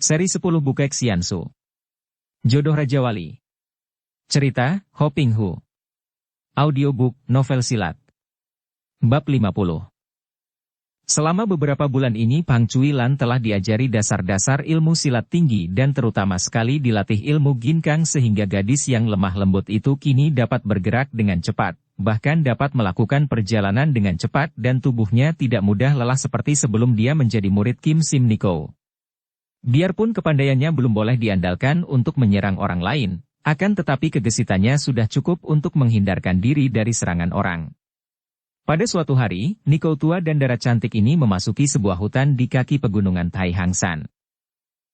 Seri 10 Bukek Xiansu. Jodoh Raja Wali. Cerita, Ho Ping Hu. Audiobook, novel silat. Bab 50. Selama beberapa bulan ini Pang Cuilan telah diajari dasar-dasar ilmu silat tinggi dan terutama sekali dilatih ilmu ginkang sehingga gadis yang lemah lembut itu kini dapat bergerak dengan cepat, bahkan dapat melakukan perjalanan dengan cepat dan tubuhnya tidak mudah lelah seperti sebelum dia menjadi murid Kim Sim Niko. Biarpun kepandaiannya belum boleh diandalkan untuk menyerang orang lain, akan tetapi kegesitannya sudah cukup untuk menghindarkan diri dari serangan orang. Pada suatu hari, Niko tua dan darah cantik ini memasuki sebuah hutan di kaki pegunungan Tai Hang San.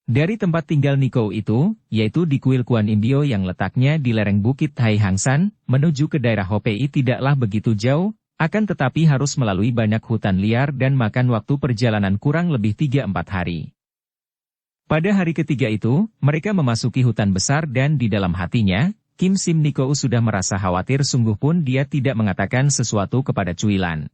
Dari tempat tinggal Niko itu, yaitu di kuil Kuan Im Bio yang letaknya di lereng bukit Tai Hang San, menuju ke daerah Hopei tidaklah begitu jauh, akan tetapi harus melalui banyak hutan liar dan makan waktu perjalanan kurang lebih 3-4 hari. Pada hari ketiga itu, mereka memasuki hutan besar dan di dalam hatinya, Kim Sim Niko sudah merasa khawatir sungguh pun dia tidak mengatakan sesuatu kepada Cuilan.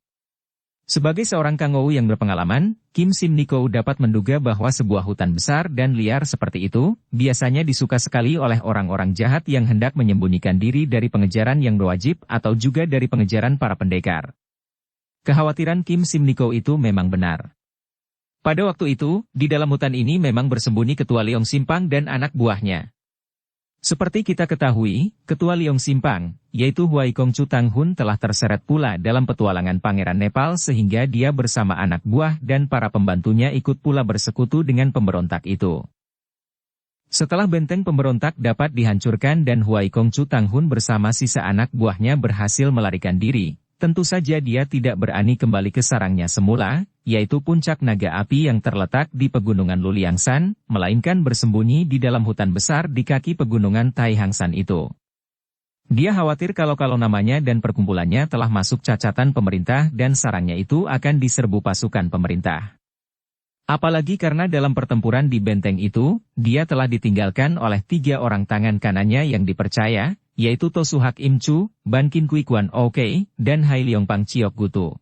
Sebagai seorang Kangou yang berpengalaman, Kim Sim Niko dapat menduga bahwa sebuah hutan besar dan liar seperti itu, biasanya disuka sekali oleh orang-orang jahat yang hendak menyembunyikan diri dari pengejaran yang berwajib atau juga dari pengejaran para pendekar. Kekhawatiran Kim Sim Niko itu memang benar. Pada waktu itu, di dalam hutan ini memang bersembunyi Ketua Leong Simpang dan anak buahnya. Seperti kita ketahui, Ketua Leong Simpang, yaitu Huai Kongcu Tanghun telah terseret pula dalam petualangan Pangeran Nepal sehingga dia bersama anak buah dan para pembantunya ikut pula bersekutu dengan pemberontak itu. Setelah benteng pemberontak dapat dihancurkan dan Huai Kongcu Tanghun bersama sisa anak buahnya berhasil melarikan diri, tentu saja dia tidak berani kembali ke sarangnya semula, yaitu puncak naga api yang terletak di pegunungan Luliangsan, melainkan bersembunyi di dalam hutan besar di kaki pegunungan Tai Hang San itu. Dia khawatir kalau namanya dan perkumpulannya telah masuk cacatan pemerintah dan sarangnya itu akan diserbu pasukan pemerintah. Apalagi karena dalam pertempuran di benteng itu, dia telah ditinggalkan oleh 3 orang tangan kanannya yang dipercaya, yaitu Tosuhak Im Chu, Ban Kin Kui Kuan Oke, dan Hai Leong Pang Chiok Gutu.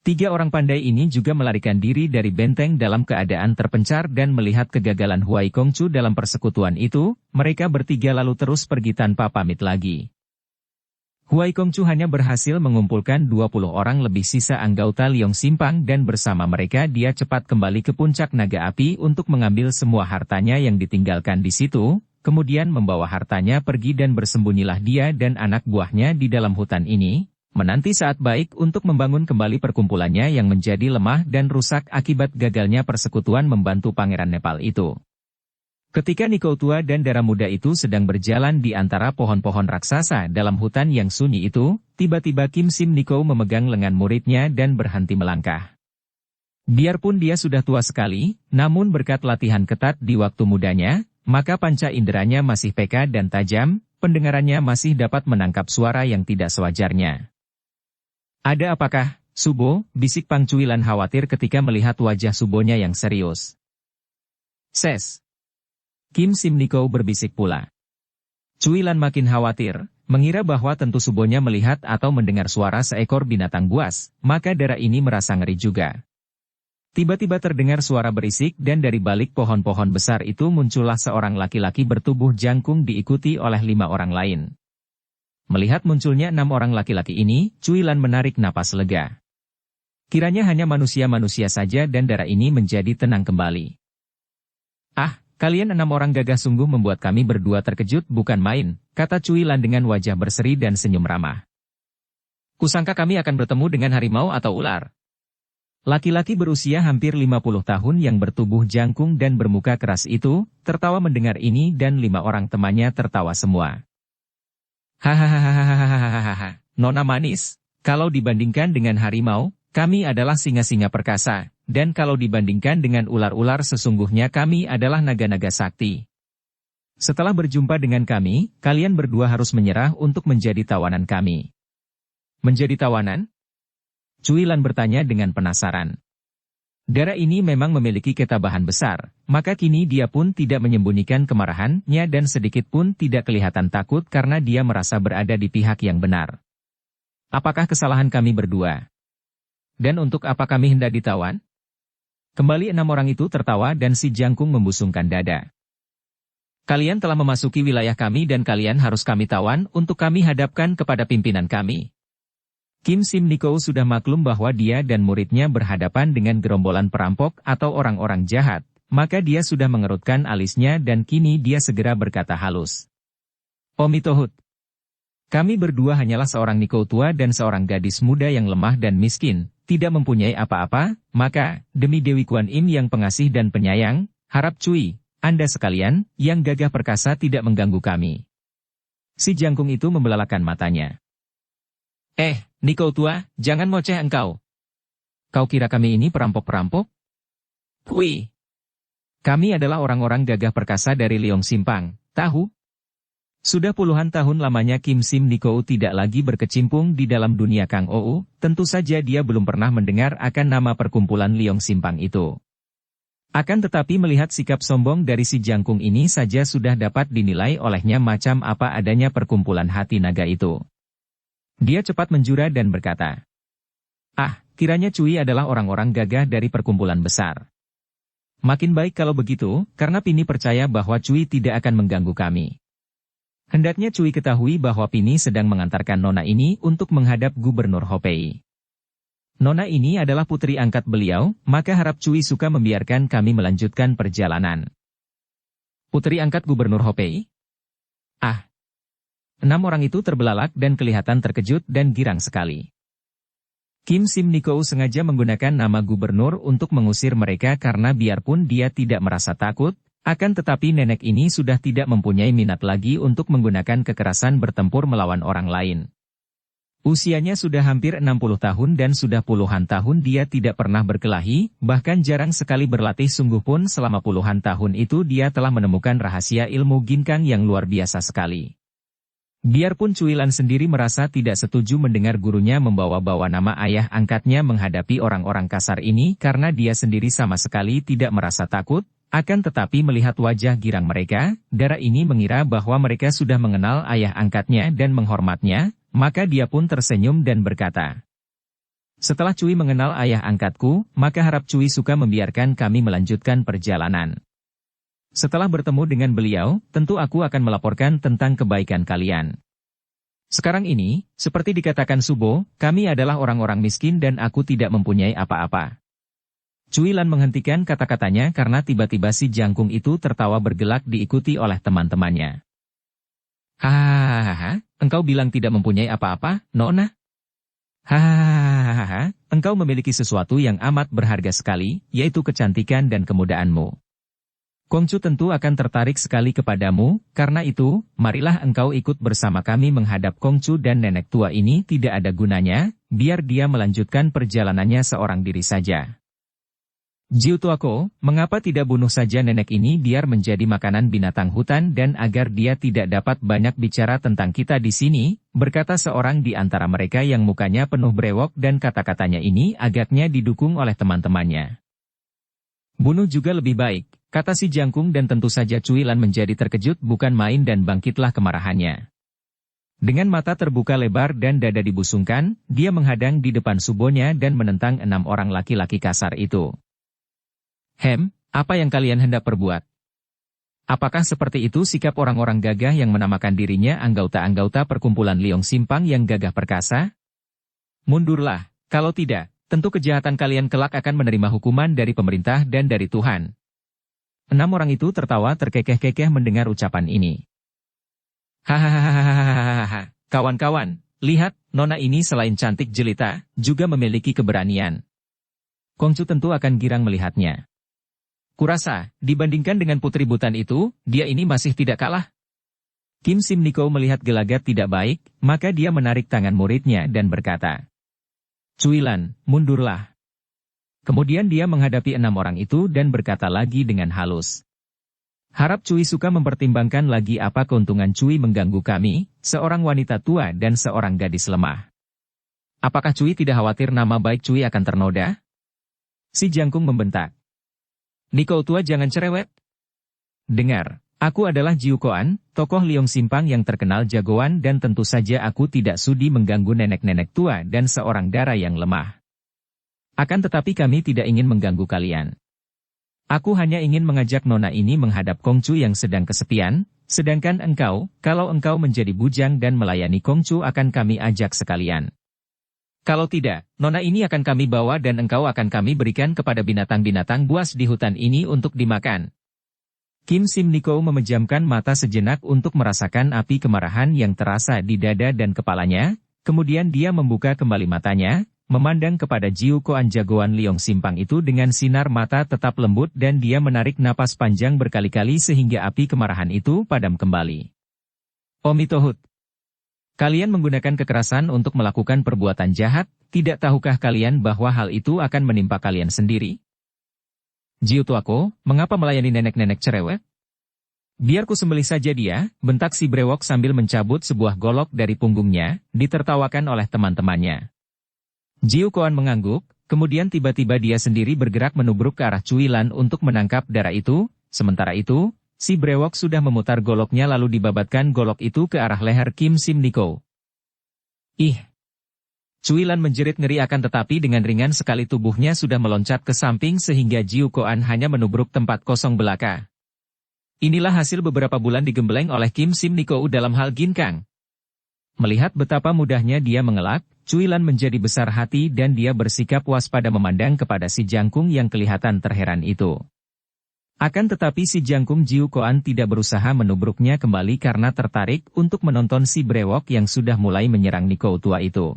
3 orang pandai ini juga melarikan diri dari benteng dalam keadaan terpencar dan melihat kegagalan Huai Kongcu dalam persekutuan itu, mereka bertiga lalu terus pergi tanpa pamit lagi. Huai Kongcu hanya berhasil mengumpulkan 20 orang lebih sisa anggota Leong Simpang dan bersama mereka dia cepat kembali ke puncak naga api untuk mengambil semua hartanya yang ditinggalkan di situ, kemudian membawa hartanya pergi dan bersembunyilah dia dan anak buahnya di dalam hutan ini, menanti saat baik untuk membangun kembali perkumpulannya yang menjadi lemah dan rusak akibat gagalnya persekutuan membantu Pangeran Nepal itu. Ketika Niko tua dan darah muda itu sedang berjalan di antara pohon-pohon raksasa dalam hutan yang sunyi itu, tiba-tiba Kim Sim Niko memegang lengan muridnya dan berhenti melangkah. Biarpun dia sudah tua sekali, namun berkat latihan ketat di waktu mudanya, maka panca inderanya masih peka dan tajam, pendengarannya masih dapat menangkap suara yang tidak sewajarnya. Ada apakah, Subo? Bisik Pang Cuilan khawatir ketika melihat wajah Subonya yang serius. Ses. Kim Sim Niko berbisik pula. Cuilan makin khawatir, mengira bahwa tentu Subonya melihat atau mendengar suara seekor binatang buas, maka darah ini merasa ngeri juga. Tiba-tiba terdengar suara berisik dan dari balik pohon-pohon besar itu muncullah seorang laki-laki bertubuh jangkung diikuti oleh 5 orang lain. Melihat munculnya 6 orang laki-laki ini, Cuilan menarik napas lega. Kiranya hanya manusia-manusia saja dan darah ini menjadi tenang kembali. Ah, kalian 6 orang gagah sungguh membuat kami berdua terkejut bukan main, kata Cuilan dengan wajah berseri dan senyum ramah. Kusangka kami akan bertemu dengan harimau atau ular. Laki-laki berusia hampir 50 tahun yang bertubuh jangkung dan bermuka keras itu, tertawa mendengar ini dan 5 orang temannya tertawa semua. Hahaha, Nona manis, kalau dibandingkan dengan harimau, kami adalah singa-singa perkasa, dan kalau dibandingkan dengan ular-ular sesungguhnya kami adalah naga-naga sakti. Setelah berjumpa dengan kami, kalian berdua harus menyerah untuk menjadi tawanan kami. Menjadi tawanan? Cuilan bertanya dengan penasaran. Darah ini memang memiliki ketabahan besar, maka kini dia pun tidak menyembunyikan kemarahannya dan sedikit pun tidak kelihatan takut karena dia merasa berada di pihak yang benar. Apakah kesalahan kami berdua? Dan untuk apa kami hendak ditawan? Kembali 6 orang itu tertawa dan si jangkung membusungkan dada. Kalian telah memasuki wilayah kami dan kalian harus kami tawan untuk kami hadapkan kepada pimpinan kami. Kim Sim Niko sudah maklum bahwa dia dan muridnya berhadapan dengan gerombolan perampok atau orang-orang jahat, maka dia sudah mengerutkan alisnya dan kini dia segera berkata halus. Omi Tohut. Kami berdua hanyalah seorang Niko tua dan seorang gadis muda yang lemah dan miskin, tidak mempunyai apa-apa, maka, demi Dewi Kuan Im yang pengasih dan penyayang, harap Cui, Anda sekalian, yang gagah perkasa tidak mengganggu kami. Si jangkung itu membelalakan matanya. Niko tua, jangan moceh engkau. Kau kira kami ini perampok-perampok? Kui. Kami adalah orang-orang gagah perkasa dari Liong Simpang, tahu? Sudah puluhan tahun lamanya Kim Sim Niko tidak lagi berkecimpung di dalam dunia Kang Ou, tentu saja dia belum pernah mendengar akan nama perkumpulan Liong Simpang itu. Akan tetapi melihat sikap sombong dari si jangkung ini saja sudah dapat dinilai olehnya macam apa adanya perkumpulan hati naga itu. Dia cepat menjura dan berkata, kiranya Cui adalah orang-orang gagah dari perkumpulan besar. Makin baik kalau begitu, karena Pini percaya bahwa Cui tidak akan mengganggu kami. Hendaknya Cui ketahui bahwa Pini sedang mengantarkan Nona ini untuk menghadap Gubernur Hopei. Nona ini adalah putri angkat beliau, maka harap Cui suka membiarkan kami melanjutkan perjalanan. Putri angkat Gubernur Hopei? 6 orang itu terbelalak dan kelihatan terkejut dan girang sekali. Kim Sim Niko sengaja menggunakan nama gubernur untuk mengusir mereka karena biarpun dia tidak merasa takut, akan tetapi nenek ini sudah tidak mempunyai minat lagi untuk menggunakan kekerasan bertempur melawan orang lain. Usianya sudah hampir 60 tahun dan sudah puluhan tahun dia tidak pernah berkelahi, bahkan jarang sekali berlatih sungguh pun selama puluhan tahun itu dia telah menemukan rahasia ilmu ginkang yang luar biasa sekali. Biarpun Cuilan sendiri merasa tidak setuju mendengar gurunya membawa-bawa nama ayah angkatnya menghadapi orang-orang kasar ini karena dia sendiri sama sekali tidak merasa takut, akan tetapi melihat wajah girang mereka, Dara ini mengira bahwa mereka sudah mengenal ayah angkatnya dan menghormatnya, maka dia pun tersenyum dan berkata, setelah Cui mengenal ayah angkatku, maka harap Cui suka membiarkan kami melanjutkan perjalanan. Setelah bertemu dengan beliau, tentu aku akan melaporkan tentang kebaikan kalian. Sekarang ini, seperti dikatakan Subo, kami adalah orang-orang miskin dan aku tidak mempunyai apa-apa. Cuilan menghentikan kata-katanya karena tiba-tiba si jangkung itu tertawa bergelak diikuti oleh teman-temannya. Hahaha, engkau bilang tidak mempunyai apa-apa, Nona? Hahaha, engkau memiliki sesuatu yang amat berharga sekali, yaitu kecantikan dan kemudaanmu. Kongcu tentu akan tertarik sekali kepadamu, karena itu, marilah engkau ikut bersama kami menghadap Kongcu dan nenek tua ini tidak ada gunanya, biar dia melanjutkan perjalanannya seorang diri saja. Jiu tuaku, mengapa tidak bunuh saja nenek ini biar menjadi makanan binatang hutan dan agar dia tidak dapat banyak bicara tentang kita di sini, berkata seorang di antara mereka yang mukanya penuh brewok dan kata-katanya ini agaknya didukung oleh teman-temannya. Bunuh juga lebih baik, kata si jangkung dan tentu saja Cuilan menjadi terkejut bukan main dan bangkitlah kemarahannya. Dengan mata terbuka lebar dan dada dibusungkan, dia menghadang di depan subonya dan menentang 6 orang laki-laki kasar itu. Apa yang kalian hendak perbuat? Apakah seperti itu sikap orang-orang gagah yang menamakan dirinya anggota-anggota perkumpulan Liong Simpang yang gagah perkasa? Mundurlah, kalau tidak, tentu kejahatan kalian kelak akan menerima hukuman dari pemerintah dan dari Tuhan. 6 orang itu tertawa terkekeh-kekeh mendengar ucapan ini. Hahaha, kawan-kawan, lihat, Nona ini selain cantik jelita, juga memiliki keberanian. Kongcu tentu akan girang melihatnya. Kurasa, dibandingkan dengan putri Butan itu, dia ini masih tidak kalah. Kim Sim Niko melihat gelagat tidak baik, maka dia menarik tangan muridnya dan berkata, Cuilan, mundurlah. Kemudian dia menghadapi 6 orang itu dan berkata lagi dengan halus. Harap Cui suka mempertimbangkan lagi apa keuntungan Cui mengganggu kami, seorang wanita tua dan seorang gadis lemah. Apakah Cui tidak khawatir nama baik Cui akan ternoda? Si jangkung membentak. Niko tua jangan cerewet. Dengar, aku adalah Jiu Koan, tokoh Liong Simpang yang terkenal jagoan dan tentu saja aku tidak sudi mengganggu nenek-nenek tua dan seorang dara yang lemah. Akan tetapi kami tidak ingin mengganggu kalian. Aku hanya ingin mengajak nona ini menghadap Kongcu yang sedang kesepian, sedangkan engkau, kalau engkau menjadi bujang dan melayani Kongcu akan kami ajak sekalian. Kalau tidak, nona ini akan kami bawa dan engkau akan kami berikan kepada binatang-binatang buas di hutan ini untuk dimakan. Kim Sim Niko memejamkan mata sejenak untuk merasakan api kemarahan yang terasa di dada dan kepalanya, kemudian dia membuka kembali matanya, memandang kepada Jiu Koan jagoan Liong Simpang itu dengan sinar mata tetap lembut dan dia menarik napas panjang berkali-kali sehingga api kemarahan itu padam kembali. Omitohut. Kalian menggunakan kekerasan untuk melakukan perbuatan jahat, tidak tahukah kalian bahwa hal itu akan menimpa kalian sendiri? Jiu Tuako, mengapa melayani nenek-nenek cerewet? Biar ku sembelih saja dia, bentak si brewok sambil mencabut sebuah golok dari punggungnya, ditertawakan oleh teman-temannya. Jiu Koan mengangguk, kemudian tiba-tiba dia sendiri bergerak menubruk ke arah cuilan untuk menangkap darah itu, sementara itu, si brewok sudah memutar goloknya lalu dibabatkan golok itu ke arah leher Kim Sim Niko. Ih! Cuilan menjerit ngeri akan tetapi dengan ringan sekali tubuhnya sudah meloncat ke samping sehingga Jiu Koan hanya menubruk tempat kosong belaka. Inilah hasil beberapa bulan digembleng oleh Kim Sim Niko dalam hal ginkang. Melihat betapa mudahnya dia mengelak, Cuilan menjadi besar hati dan dia bersikap waspada memandang kepada si jangkung yang kelihatan terheran itu. Akan tetapi si jangkung Jiu Koan tidak berusaha menubruknya kembali karena tertarik untuk menonton si brewok yang sudah mulai menyerang Niko tua itu.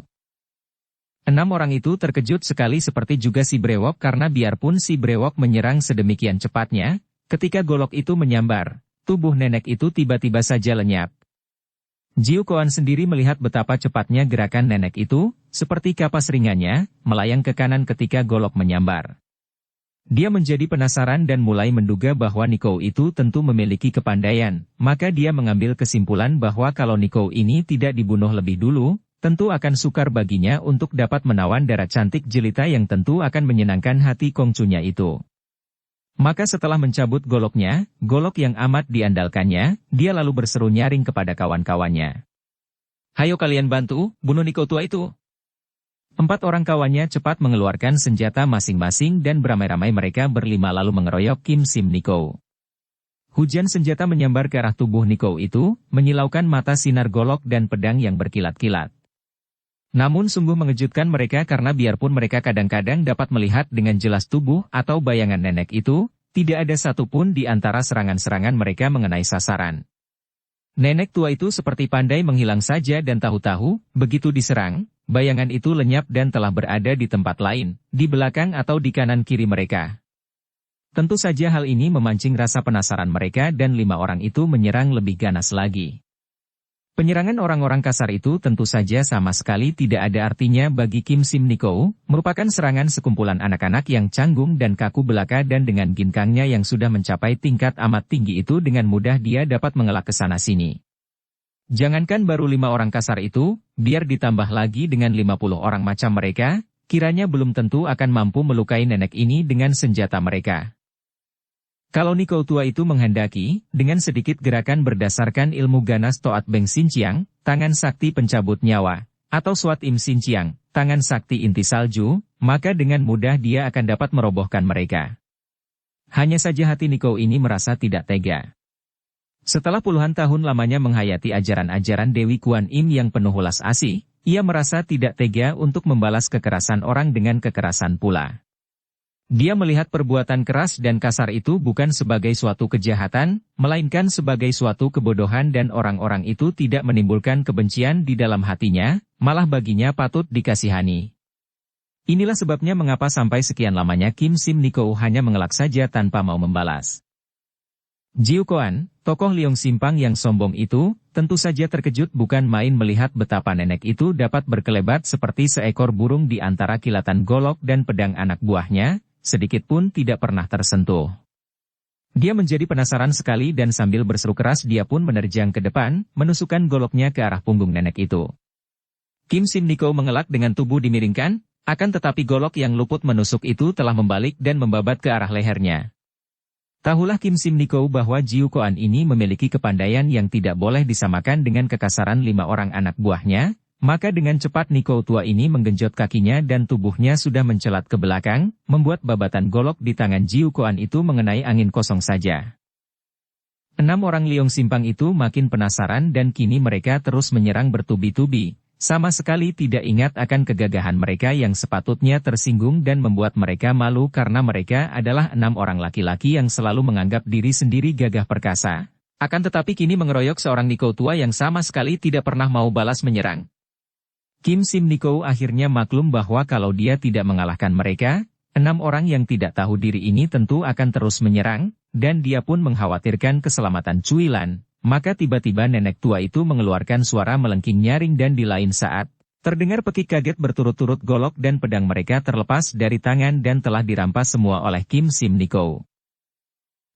6 orang itu terkejut sekali seperti juga si brewok karena biarpun si brewok menyerang sedemikian cepatnya, ketika golok itu menyambar, tubuh nenek itu tiba-tiba saja lenyap. Jiu Koan sendiri melihat betapa cepatnya gerakan nenek itu, seperti kapas ringannya, melayang ke kanan ketika golok menyambar. Dia menjadi penasaran dan mulai menduga bahwa Niko itu tentu memiliki kepandaian, maka dia mengambil kesimpulan bahwa kalau Niko ini tidak dibunuh lebih dulu, tentu akan sukar baginya untuk dapat menawan darah cantik jelita yang tentu akan menyenangkan hati Kongcunya itu. Maka setelah mencabut goloknya, golok yang amat diandalkannya, dia lalu berseru nyaring kepada kawan-kawannya. Hayo kalian bantu, bunuh Niko tua itu. 4 orang kawannya cepat mengeluarkan senjata masing-masing dan beramai-ramai mereka berlima lalu mengeroyok Kim Sim Niko. Hujan senjata menyambar ke arah tubuh Niko itu, menyilaukan mata sinar golok dan pedang yang berkilat-kilat. Namun sungguh mengejutkan mereka karena biarpun mereka kadang-kadang dapat melihat dengan jelas tubuh atau bayangan nenek itu, tidak ada satupun di antara serangan-serangan mereka mengenai sasaran. Nenek tua itu seperti pandai menghilang saja dan tahu-tahu, begitu diserang, bayangan itu lenyap dan telah berada di tempat lain, di belakang atau di kanan kiri mereka. Tentu saja hal ini memancing rasa penasaran mereka dan 5 orang itu menyerang lebih ganas lagi. Penyerangan orang-orang kasar itu tentu saja sama sekali tidak ada artinya bagi Kim Sim Niko, merupakan serangan sekumpulan anak-anak yang canggung dan kaku belaka dan dengan ginkangnya yang sudah mencapai tingkat amat tinggi itu dengan mudah dia dapat mengelak ke sana-sini. Jangankan baru 5 orang kasar itu, biar ditambah lagi dengan 50 orang macam mereka, kiranya belum tentu akan mampu melukai nenek ini dengan senjata mereka. Kalau Niko tua itu menghendaki, dengan sedikit gerakan berdasarkan ilmu ganas Toat Beng Sinciang, tangan sakti pencabut nyawa, atau Swat Im Sinciang, tangan sakti inti salju, maka dengan mudah dia akan dapat merobohkan mereka. Hanya saja hati Niko ini merasa tidak tega. Setelah puluhan tahun lamanya menghayati ajaran-ajaran Dewi Kuan Im yang penuh ulas asih, ia merasa tidak tega untuk membalas kekerasan orang dengan kekerasan pula. Dia melihat perbuatan keras dan kasar itu bukan sebagai suatu kejahatan, melainkan sebagai suatu kebodohan dan orang-orang itu tidak menimbulkan kebencian di dalam hatinya, malah baginya patut dikasihani. Inilah sebabnya mengapa sampai sekian lamanya Kim Sim Niko hanya mengelak saja tanpa mau membalas. Jiu Koan, tokoh Liong Simpang yang sombong itu, tentu saja terkejut bukan main melihat betapa nenek itu dapat berkelebat seperti seekor burung di antara kilatan golok dan pedang anak buahnya, sedikit pun tidak pernah tersentuh. Dia menjadi penasaran sekali dan sambil berseru keras dia pun menerjang ke depan, menusukkan goloknya ke arah punggung nenek itu. Kim Sim Niko mengelak dengan tubuh dimiringkan, akan tetapi golok yang luput menusuk itu telah membalik dan membabat ke arah lehernya. Tahulah Kim Sim Niko bahwa Jiu Koan ini memiliki kepandaian yang tidak boleh disamakan dengan kekasaran 5 orang anak buahnya, Maka dengan cepat Niko tua ini menggenjot kakinya dan tubuhnya sudah mencelat ke belakang, membuat babatan golok di tangan Jiu Koan itu mengenai angin kosong saja. 6 orang Liong Simpang itu makin penasaran dan kini mereka terus menyerang bertubi-tubi, sama sekali tidak ingat akan kegagahan mereka yang sepatutnya tersinggung dan membuat mereka malu karena mereka adalah 6 orang laki-laki yang selalu menganggap diri sendiri gagah perkasa. Akan tetapi kini mengeroyok seorang Niko tua yang sama sekali tidak pernah mau balas menyerang. Kim Sim Niko akhirnya maklum bahwa kalau dia tidak mengalahkan mereka, 6 orang yang tidak tahu diri ini tentu akan terus menyerang, dan dia pun mengkhawatirkan keselamatan Cuilan. Maka tiba-tiba nenek tua itu mengeluarkan suara melengking nyaring dan di lain saat, terdengar pekik kaget berturut-turut golok dan pedang mereka terlepas dari tangan dan telah dirampas semua oleh Kim Sim Niko.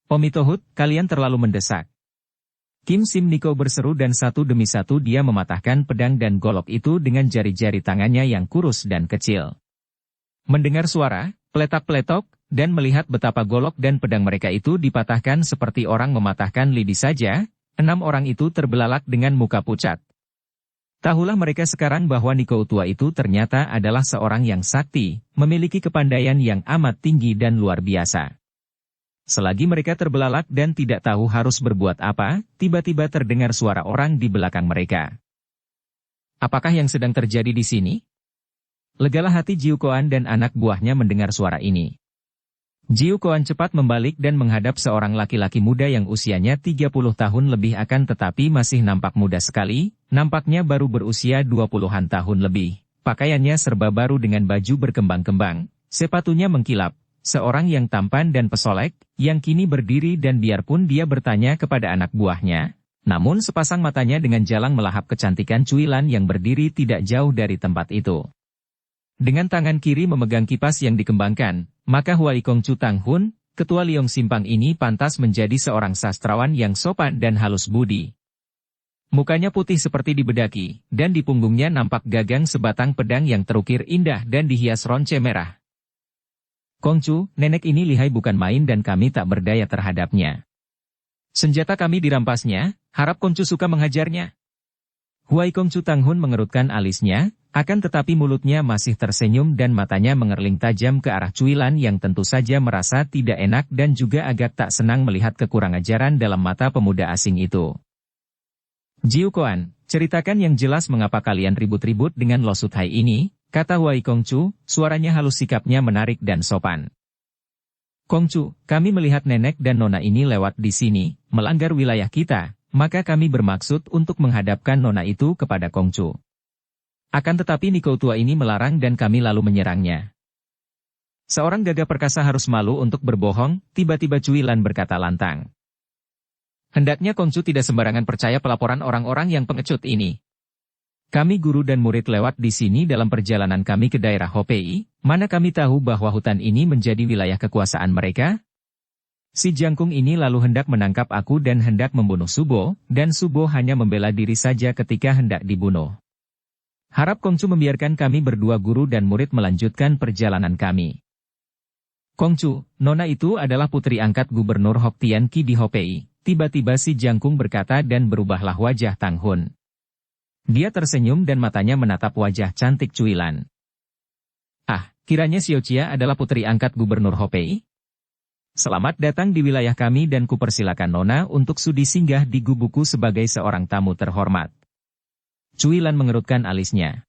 Omitohut, kalian terlalu mendesak. Kim Sim Niko berseru dan satu demi satu dia mematahkan pedang dan golok itu dengan jari-jari tangannya yang kurus dan kecil. Mendengar suara, peletak-peletok, dan melihat betapa golok dan pedang mereka itu dipatahkan seperti orang mematahkan lidi saja, 6 orang itu terbelalak dengan muka pucat. Tahulah mereka sekarang bahwa Niko tua itu ternyata adalah seorang yang sakti, memiliki kepandaian yang amat tinggi dan luar biasa. Selagi mereka terbelalak dan tidak tahu harus berbuat apa, tiba-tiba terdengar suara orang di belakang mereka. Apakah yang sedang terjadi di sini? Legalah hati Jiu Koan dan anak buahnya mendengar suara ini. Jiu Koan cepat membalik dan menghadap seorang laki-laki muda yang usianya 30 tahun lebih akan tetapi masih nampak muda sekali, nampaknya baru berusia 20-an tahun lebih. Pakaiannya serba baru dengan baju berkembang-kembang, sepatunya mengkilap. Seorang yang tampan dan pesolek, yang kini berdiri dan biarpun dia bertanya kepada anak buahnya, namun sepasang matanya dengan jalang melahap kecantikan Cuilan yang berdiri tidak jauh dari tempat itu. Dengan tangan kiri memegang kipas yang dikembangkan, maka Huai Kongcu Tang Hun, ketua Liong Simpang ini pantas menjadi seorang sastrawan yang sopan dan halus budi. Mukanya putih seperti dibedaki, dan di punggungnya nampak gagang sebatang pedang yang terukir indah dan dihias ronce merah. Kongcu, nenek ini lihai bukan main dan kami tak berdaya terhadapnya. Senjata kami dirampasnya, harap Kongcu suka menghajarnya. Huai Kongcu Tang Hun mengerutkan alisnya, akan tetapi mulutnya masih tersenyum dan matanya mengerling tajam ke arah Cuilan yang tentu saja merasa tidak enak dan juga agak tak senang melihat kekurangajaran dalam mata pemuda asing itu. Jiu Koan, ceritakan yang jelas mengapa kalian ribut-ribut dengan Lo Suthai ini, kata Huai Kongcu, suaranya halus sikapnya menarik dan sopan. Kongcu, kami melihat nenek dan nona ini lewat di sini, melanggar wilayah kita, maka kami bermaksud untuk menghadapkan nona itu kepada Kongcu. Akan tetapi Niko tua ini melarang dan kami lalu menyerangnya. Seorang gagah perkasa harus malu untuk berbohong, tiba-tiba Cuilan berkata lantang. Hendaknya Kongcu tidak sembarangan percaya pelaporan orang-orang yang pengecut ini. Kami guru dan murid lewat di sini dalam perjalanan kami ke daerah Hopei, mana kami tahu bahwa hutan ini menjadi wilayah kekuasaan mereka? Si jangkung ini lalu hendak menangkap aku dan hendak membunuh Subo, dan Subo hanya membela diri saja ketika hendak dibunuh. Harap Kongcu membiarkan kami berdua guru dan murid melanjutkan perjalanan kami. Kongcu, nona itu adalah putri angkat Gubernur Hok Tian Ki di Hopei, tiba-tiba si jangkung berkata dan berubahlah wajah Tang Hun. Dia tersenyum dan matanya menatap wajah cantik Cuilan. Ah, kiranya Xiao adalah putri angkat Gubernur Hopei? Selamat datang di wilayah kami dan kupersilakan nona untuk sudi singgah di gubuku sebagai seorang tamu terhormat. Cuilan mengerutkan alisnya.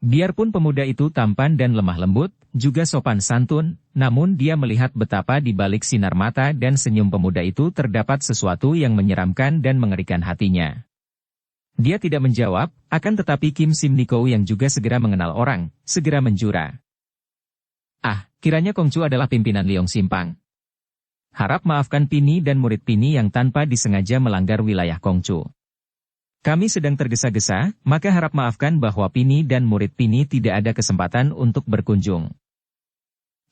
Biarpun pemuda itu tampan dan lemah lembut, juga sopan santun, namun dia melihat betapa di balik sinar mata dan senyum pemuda itu terdapat sesuatu yang menyeramkan dan mengerikan hatinya. Dia tidak menjawab, akan tetapi Kim Sim Niko yang juga segera mengenal orang, segera menjura. Ah, kiranya Kongcu adalah pimpinan Liong Simpang. Harap maafkan Pini dan murid Pini yang tanpa disengaja melanggar wilayah Kongcu. Kami sedang tergesa-gesa, maka harap maafkan bahwa Pini dan murid Pini tidak ada kesempatan untuk berkunjung.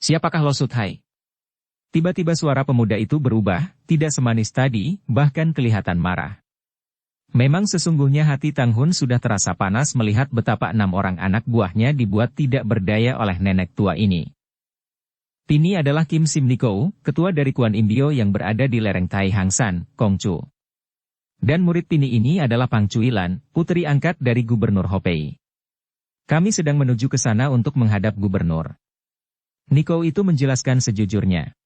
Siapakah Lo Suthai? Tiba-tiba suara pemuda itu berubah, tidak semanis tadi, bahkan kelihatan marah. Memang sesungguhnya hati Tang Hun sudah terasa panas melihat betapa 6 orang anak buahnya dibuat tidak berdaya oleh nenek tua ini. Pini adalah Kim Sim Niko, ketua dari Kuan Im Bio yang berada di lereng Tai Hang San, Kongcu. Dan murid Pini ini adalah Pang Cuilan, putri angkat dari Gubernur Hopei. Kami sedang menuju ke sana untuk menghadap gubernur. Nikou itu menjelaskan sejujurnya.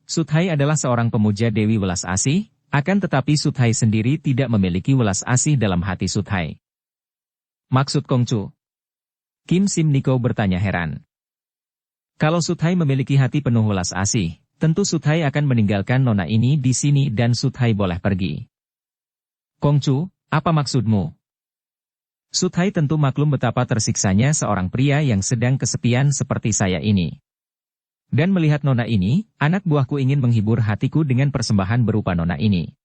Suthai adalah seorang pemuja Dewi Welas Asih, akan tetapi Suthai sendiri tidak memiliki welas asih dalam hati Suthai. Maksud Kongcu? Kim Sim Nikou bertanya heran. Kalau Suthai memiliki hati penuh welas asih, tentu Suthai akan meninggalkan nona ini di sini dan Suthai boleh pergi. Kongcu, apa maksudmu? Suthai tentu maklum betapa tersiksanya seorang pria yang sedang kesepian seperti saya ini. Dan melihat nona ini, anak buahku ingin menghibur hatiku dengan persembahan berupa nona ini.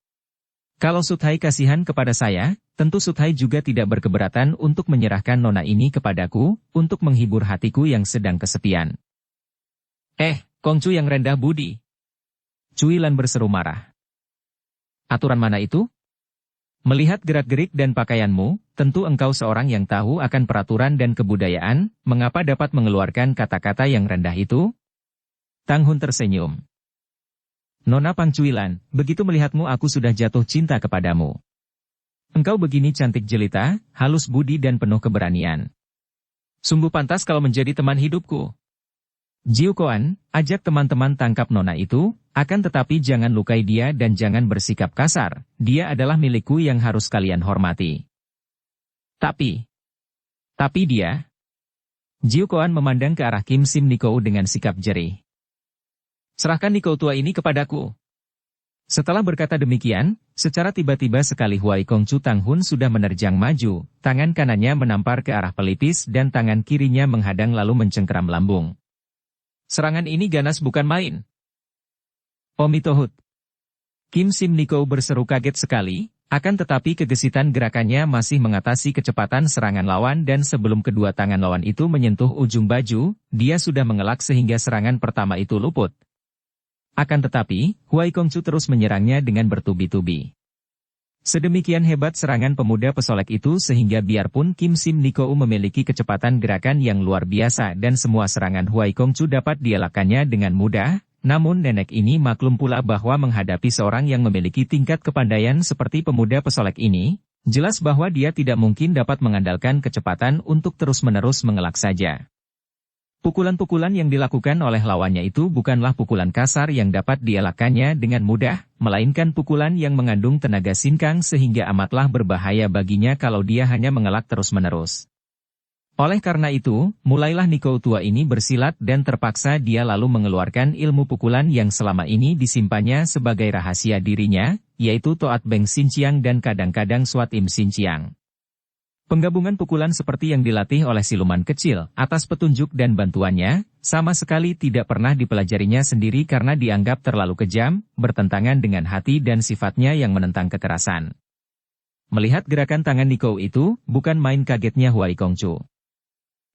Kalau Suthai kasihan kepada saya, tentu Suthai juga tidak berkeberatan untuk menyerahkan nona ini kepadaku, untuk menghibur hatiku yang sedang kesepian. Kongcu yang rendah budi. Cuilan berseru marah. Aturan mana itu? Melihat gerak-gerik dan pakaianmu, tentu engkau seorang yang tahu akan peraturan dan kebudayaan, mengapa dapat mengeluarkan kata-kata yang rendah itu? Tang Hun tersenyum. Nona Pang Cuilan, begitu melihatmu aku sudah jatuh cinta kepadamu. Engkau begini cantik jelita, halus budi dan penuh keberanian. Sungguh pantas kalau menjadi teman hidupku. Jiu Koan, ajak teman-teman tangkap nona itu, akan tetapi jangan lukai dia dan jangan bersikap kasar, dia adalah milikku yang harus kalian hormati. Tapi dia... Jiu Koan memandang ke arah Kim Sim Nikou dengan sikap jerih. Serahkan Nikou tua ini kepadaku. Setelah berkata demikian, secara tiba-tiba sekali Huai Kongcu Tang Hun sudah menerjang maju, tangan kanannya menampar ke arah pelipis dan tangan kirinya menghadang lalu mencengkeram lambung. Serangan ini ganas bukan main. Omitohut. Kim Sim Nikou berseru kaget sekali, akan tetapi kegesitan gerakannya masih mengatasi kecepatan serangan lawan dan sebelum kedua tangan lawan itu menyentuh ujung baju, dia sudah mengelak sehingga serangan pertama itu luput. Akan tetapi, Huai Kongcu terus menyerangnya dengan bertubi-tubi. Sedemikian hebat serangan pemuda pesolek itu sehingga biarpun Kim Sim Nikou memiliki kecepatan gerakan yang luar biasa dan semua serangan Huai Kongcu dapat dielakkannya dengan mudah, namun nenek ini maklum pula bahwa menghadapi seorang yang memiliki tingkat kepandaian seperti pemuda pesolek ini, jelas bahwa dia tidak mungkin dapat mengandalkan kecepatan untuk terus-menerus mengelak saja. Pukulan-pukulan yang dilakukan oleh lawannya itu bukanlah pukulan kasar yang dapat dielakkannya dengan mudah, melainkan pukulan yang mengandung tenaga sinkang sehingga amatlah berbahaya baginya kalau dia hanya mengelak terus-menerus. Oleh karena itu, mulailah Nikou tua ini bersilat dan terpaksa dia lalu mengeluarkan ilmu pukulan yang selama ini disimpannya sebagai rahasia dirinya, yaitu Toat Beng Xinjiang dan kadang-kadang Swat Im Xinjiang. Penggabungan pukulan seperti yang dilatih oleh siluman kecil, atas petunjuk dan bantuannya, sama sekali tidak pernah dipelajarinya sendiri karena dianggap terlalu kejam, bertentangan dengan hati dan sifatnya yang menentang kekerasan. Melihat gerakan tangan Nikou itu, bukan main kagetnya Huai Kongcu.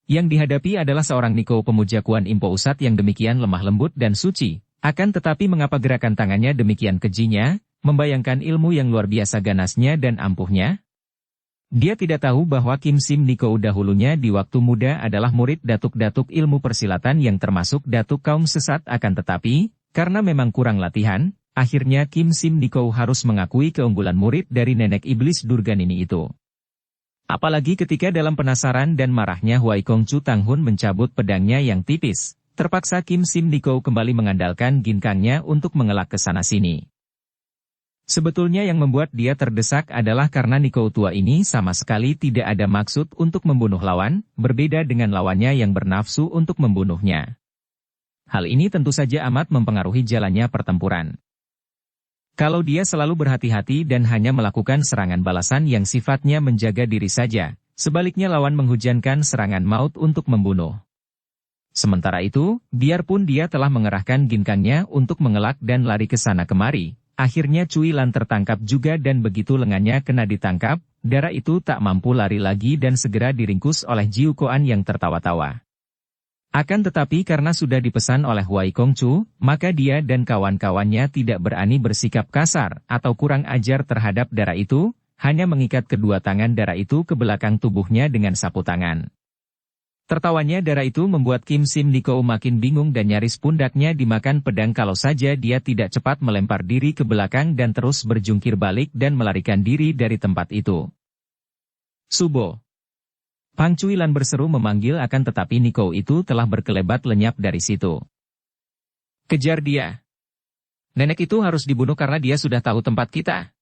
Yang dihadapi adalah seorang Nikou pemuja Kuan Im Po Usat yang demikian lemah lembut dan suci, akan tetapi mengapa gerakan tangannya demikian kejinya, membayangkan ilmu yang luar biasa ganasnya dan ampuhnya? Dia tidak tahu bahwa Kim Sim Nikou dahulunya di waktu muda adalah murid datuk-datuk ilmu persilatan yang termasuk datuk kaum sesat akan tetapi, karena memang kurang latihan, akhirnya Kim Sim Nikou harus mengakui keunggulan murid dari nenek iblis Durganini itu. Apalagi ketika dalam penasaran dan marahnya Huai Kongcu Tang Hun mencabut pedangnya yang tipis, terpaksa Kim Sim Nikou kembali mengandalkan ginkangnya untuk mengelak ke sana-sini. Sebetulnya yang membuat dia terdesak adalah karena Nikou tua ini sama sekali tidak ada maksud untuk membunuh lawan, berbeda dengan lawannya yang bernafsu untuk membunuhnya. Hal ini tentu saja amat mempengaruhi jalannya pertempuran. Kalau dia selalu berhati-hati dan hanya melakukan serangan balasan yang sifatnya menjaga diri saja, sebaliknya lawan menghujankan serangan maut untuk membunuh. Sementara itu, biarpun dia telah mengerahkan ginkangnya untuk mengelak dan lari ke sana kemari, akhirnya Cuilan tertangkap juga dan begitu lengannya kena ditangkap, darah itu tak mampu lari lagi dan segera diringkus oleh Jiu Koan yang tertawa-tawa. Akan tetapi karena sudah dipesan oleh Huai Kongcu, maka dia dan kawan-kawannya tidak berani bersikap kasar atau kurang ajar terhadap darah itu, hanya mengikat kedua tangan darah itu ke belakang tubuhnya dengan sapu tangan. Tertawanya Dara itu membuat Kim Sim Niko makin bingung dan nyaris pundaknya dimakan pedang kalau saja dia tidak cepat melempar diri ke belakang dan terus berjungkir balik dan melarikan diri dari tempat itu. Subo. Pang Cuilan berseru memanggil akan tetapi Niko itu telah berkelebat lenyap dari situ. Kejar dia. Nenek itu harus dibunuh karena dia sudah tahu tempat kita.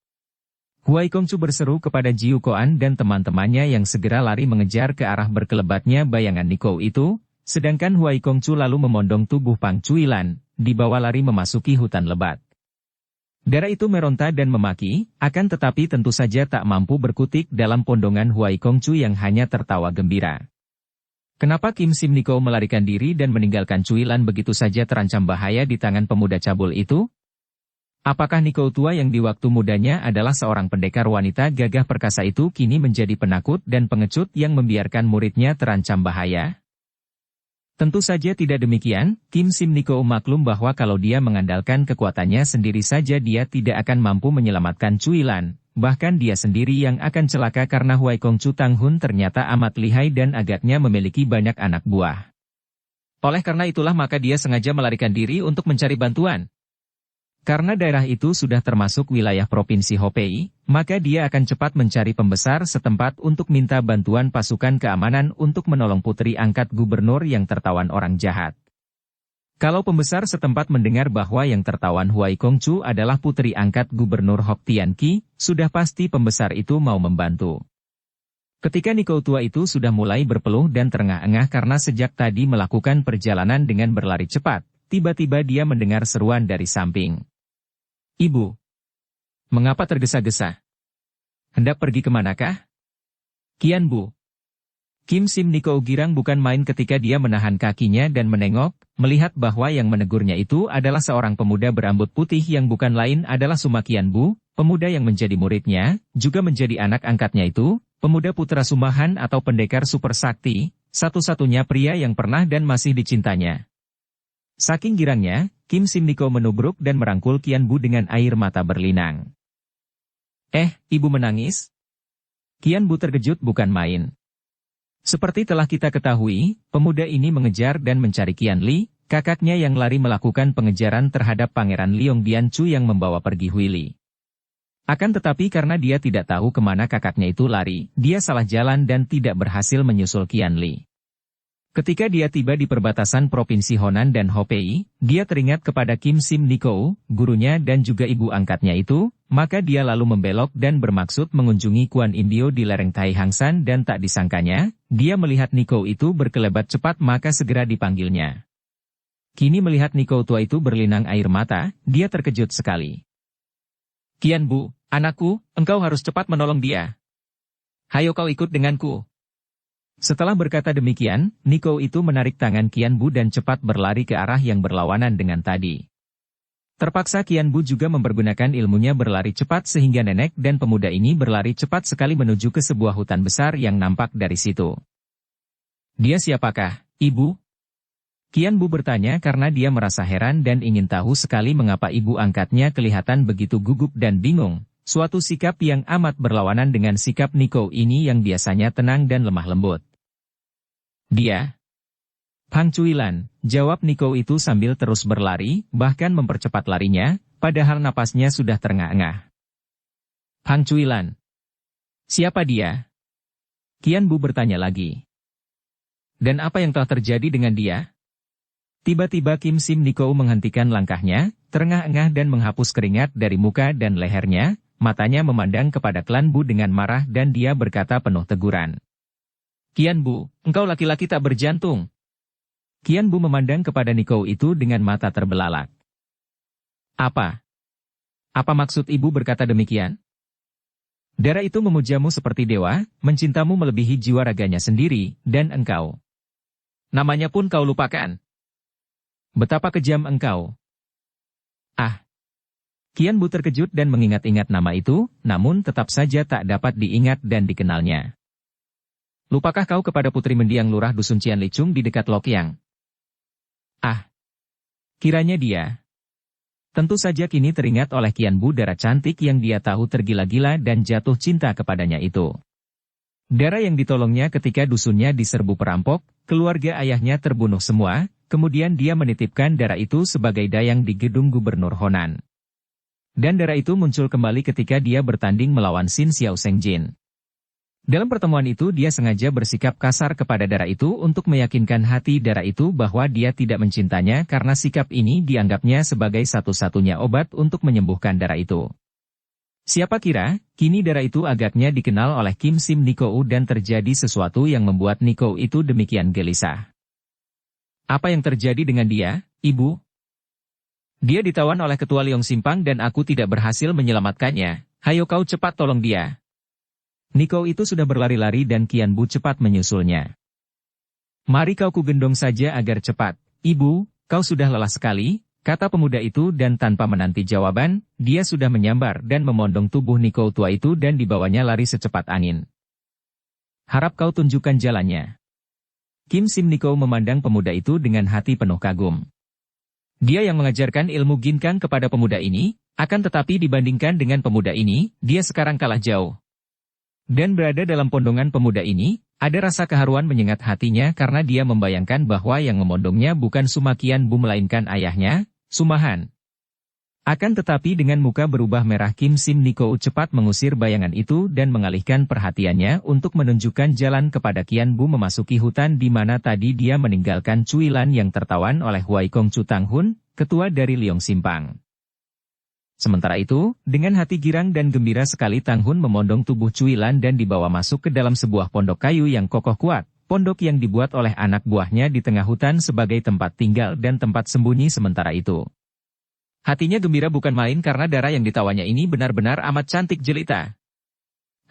Huai Kongcu berseru kepada Jiu Koan dan teman-temannya yang segera lari mengejar ke arah berkelebatnya bayangan Niko itu, sedangkan Huai Kongcu lalu memondong tubuh Pang Cuilan, dibawa lari memasuki hutan lebat. Dara itu meronta dan memaki, akan tetapi tentu saja tak mampu berkutik dalam pondongan Huai Kongcu yang hanya tertawa gembira. Kenapa Kim Sim Niko melarikan diri dan meninggalkan Cuilan begitu saja terancam bahaya di tangan pemuda cabul itu? Apakah Niko tua yang di waktu mudanya adalah seorang pendekar wanita gagah perkasa itu kini menjadi penakut dan pengecut yang membiarkan muridnya terancam bahaya? Tentu saja tidak demikian, Kim Sim Niko maklum bahwa kalau dia mengandalkan kekuatannya sendiri saja dia tidak akan mampu menyelamatkan Cuilan, bahkan dia sendiri yang akan celaka karena Huai Kongcu Tang Hun ternyata amat lihai dan agaknya memiliki banyak anak buah. Oleh karena itulah maka dia sengaja melarikan diri untuk mencari bantuan. Karena daerah itu sudah termasuk wilayah Provinsi Hopei, maka dia akan cepat mencari pembesar setempat untuk minta bantuan pasukan keamanan untuk menolong putri angkat gubernur yang tertawan orang jahat. Kalau pembesar setempat mendengar bahwa yang tertawan Huai Kongcu adalah putri angkat gubernur Hok Tianqi, sudah pasti pembesar itu mau membantu. Ketika Niko tua itu sudah mulai berpeluh dan terengah-engah karena sejak tadi melakukan perjalanan dengan berlari cepat, tiba-tiba dia mendengar seruan dari samping. Ibu. Mengapa tergesa-gesa? Hendak pergi kemanakah? Kian Bu. Kim Sim Niko girang bukan main ketika dia menahan kakinya dan menengok, melihat bahwa yang menegurnya itu adalah seorang pemuda berambut putih yang bukan lain adalah Suma Kian Bu, pemuda yang menjadi muridnya, juga menjadi anak angkatnya itu, pemuda putra Sumahan atau pendekar super sakti, satu-satunya pria yang pernah dan masih dicintanya. Saking girangnya, Kim Sim Niko menubruk dan merangkul Kian Bu dengan air mata berlinang. Ibu menangis? Kian Bu terkejut bukan main. Seperti telah kita ketahui, pemuda ini mengejar dan mencari Qian Li, kakaknya yang lari melakukan pengejaran terhadap Pangeran Liong Bianchu yang membawa pergi Hui Li. Akan tetapi karena dia tidak tahu kemana kakaknya itu lari, dia salah jalan dan tidak berhasil menyusul Qian Li. Ketika dia tiba di perbatasan Provinsi Honan dan Hopei, dia teringat kepada Kim Sim Niko, gurunya dan juga ibu angkatnya itu, maka dia lalu membelok dan bermaksud mengunjungi Kuan Im Bio di lereng Tai Hang San dan tak disangkanya, dia melihat Niko itu berkelebat cepat maka segera dipanggilnya. Kini melihat Niko tua itu berlinang air mata, dia terkejut sekali. Kian Bu, anakku, engkau harus cepat menolong dia. Hayo kau ikut denganku. Setelah berkata demikian, Niko itu menarik tangan Kian Bu dan cepat berlari ke arah yang berlawanan dengan tadi. Terpaksa Kian Bu juga mempergunakan ilmunya berlari cepat sehingga nenek dan pemuda ini berlari cepat sekali menuju ke sebuah hutan besar yang nampak dari situ. Dia siapakah, Ibu? Kian Bu bertanya karena dia merasa heran dan ingin tahu sekali mengapa ibu angkatnya kelihatan begitu gugup dan bingung. Suatu sikap yang amat berlawanan dengan sikap Niko ini yang biasanya tenang dan lemah lembut. Dia. Pang Cuilan, jawab Niko itu sambil terus berlari, bahkan mempercepat larinya, padahal napasnya sudah terengah-engah. Pang Cuilan. Siapa dia? Kian Bu bertanya lagi. Dan apa yang telah terjadi dengan dia? Tiba-tiba Kim Sim Niko menghentikan langkahnya, terengah-engah dan menghapus keringat dari muka dan lehernya, matanya memandang kepada klan Bu dengan marah dan dia berkata penuh teguran. Kian Bu, engkau laki-laki tak berjantung. Kian Bu memandang kepada Niko itu dengan mata terbelalak. Apa? Apa maksud ibu berkata demikian? Dara itu memujamu seperti dewa, mencintamu melebihi jiwa raganya sendiri, dan engkau. Namanya pun kau lupakan. Betapa kejam engkau. Ah! Kian Bu terkejut dan mengingat-ingat nama itu, namun tetap saja tak dapat diingat dan dikenalnya. Lupakah kau kepada putri mendiang lurah dusun Cian Licung di dekat Lokyang? Ah! Kiranya dia. Tentu saja kini teringat oleh Kian Bu Dara cantik yang dia tahu tergila-gila dan jatuh cinta kepadanya itu. Dara yang ditolongnya ketika dusunnya diserbu perampok, keluarga ayahnya terbunuh semua, kemudian dia menitipkan darah itu sebagai dayang di gedung Gubernur Honan. Dan darah itu muncul kembali ketika dia bertanding melawan Xin Xiao Sengjin. Dalam pertemuan itu dia sengaja bersikap kasar kepada darah itu untuk meyakinkan hati darah itu bahwa dia tidak mencintanya karena sikap ini dianggapnya sebagai satu-satunya obat untuk menyembuhkan darah itu. Siapa kira, kini darah itu agaknya dikenal oleh Kim Sim Nikou dan terjadi sesuatu yang membuat Nikou itu demikian gelisah. Apa yang terjadi dengan dia, Ibu? Dia ditawan oleh Ketua Liong Simpang dan aku tidak berhasil menyelamatkannya. Hayo kau cepat tolong dia. Nikou itu sudah berlari-lari dan Qian Bu cepat menyusulnya. Mari kau kugendong saja agar cepat. Ibu, kau sudah lelah sekali, kata pemuda itu dan tanpa menanti jawaban, dia sudah menyambar dan memondong tubuh Nikou tua itu dan dibawanya lari secepat angin. Harap kau tunjukkan jalannya. Kim Sim Nikou memandang pemuda itu dengan hati penuh kagum. Dia yang mengajarkan ilmu ginkang kepada pemuda ini, akan tetapi dibandingkan dengan pemuda ini, dia sekarang kalah jauh. Dan berada dalam pondongan pemuda ini, ada rasa keharuan menyengat hatinya karena dia membayangkan bahwa yang memondongnya bukan Suma Qian Bu melainkan ayahnya, Sumahan. Akan tetapi dengan muka berubah merah Kim Sim Nikou cepat mengusir bayangan itu dan mengalihkan perhatiannya untuk menunjukkan jalan kepada Qian Bu memasuki hutan di mana tadi dia meninggalkan Cui Lan yang tertawan oleh Huai Kong Chu Tang Hun, ketua dari Liong Simpang. Sementara itu, dengan hati girang dan gembira sekali Tang Hun memondong tubuh Cui Lan dan dibawa masuk ke dalam sebuah pondok kayu yang kokoh kuat, pondok yang dibuat oleh anak buahnya di tengah hutan sebagai tempat tinggal dan tempat sembunyi sementara itu. Hatinya gembira bukan main karena darah yang ditawanya ini benar-benar amat cantik jelita.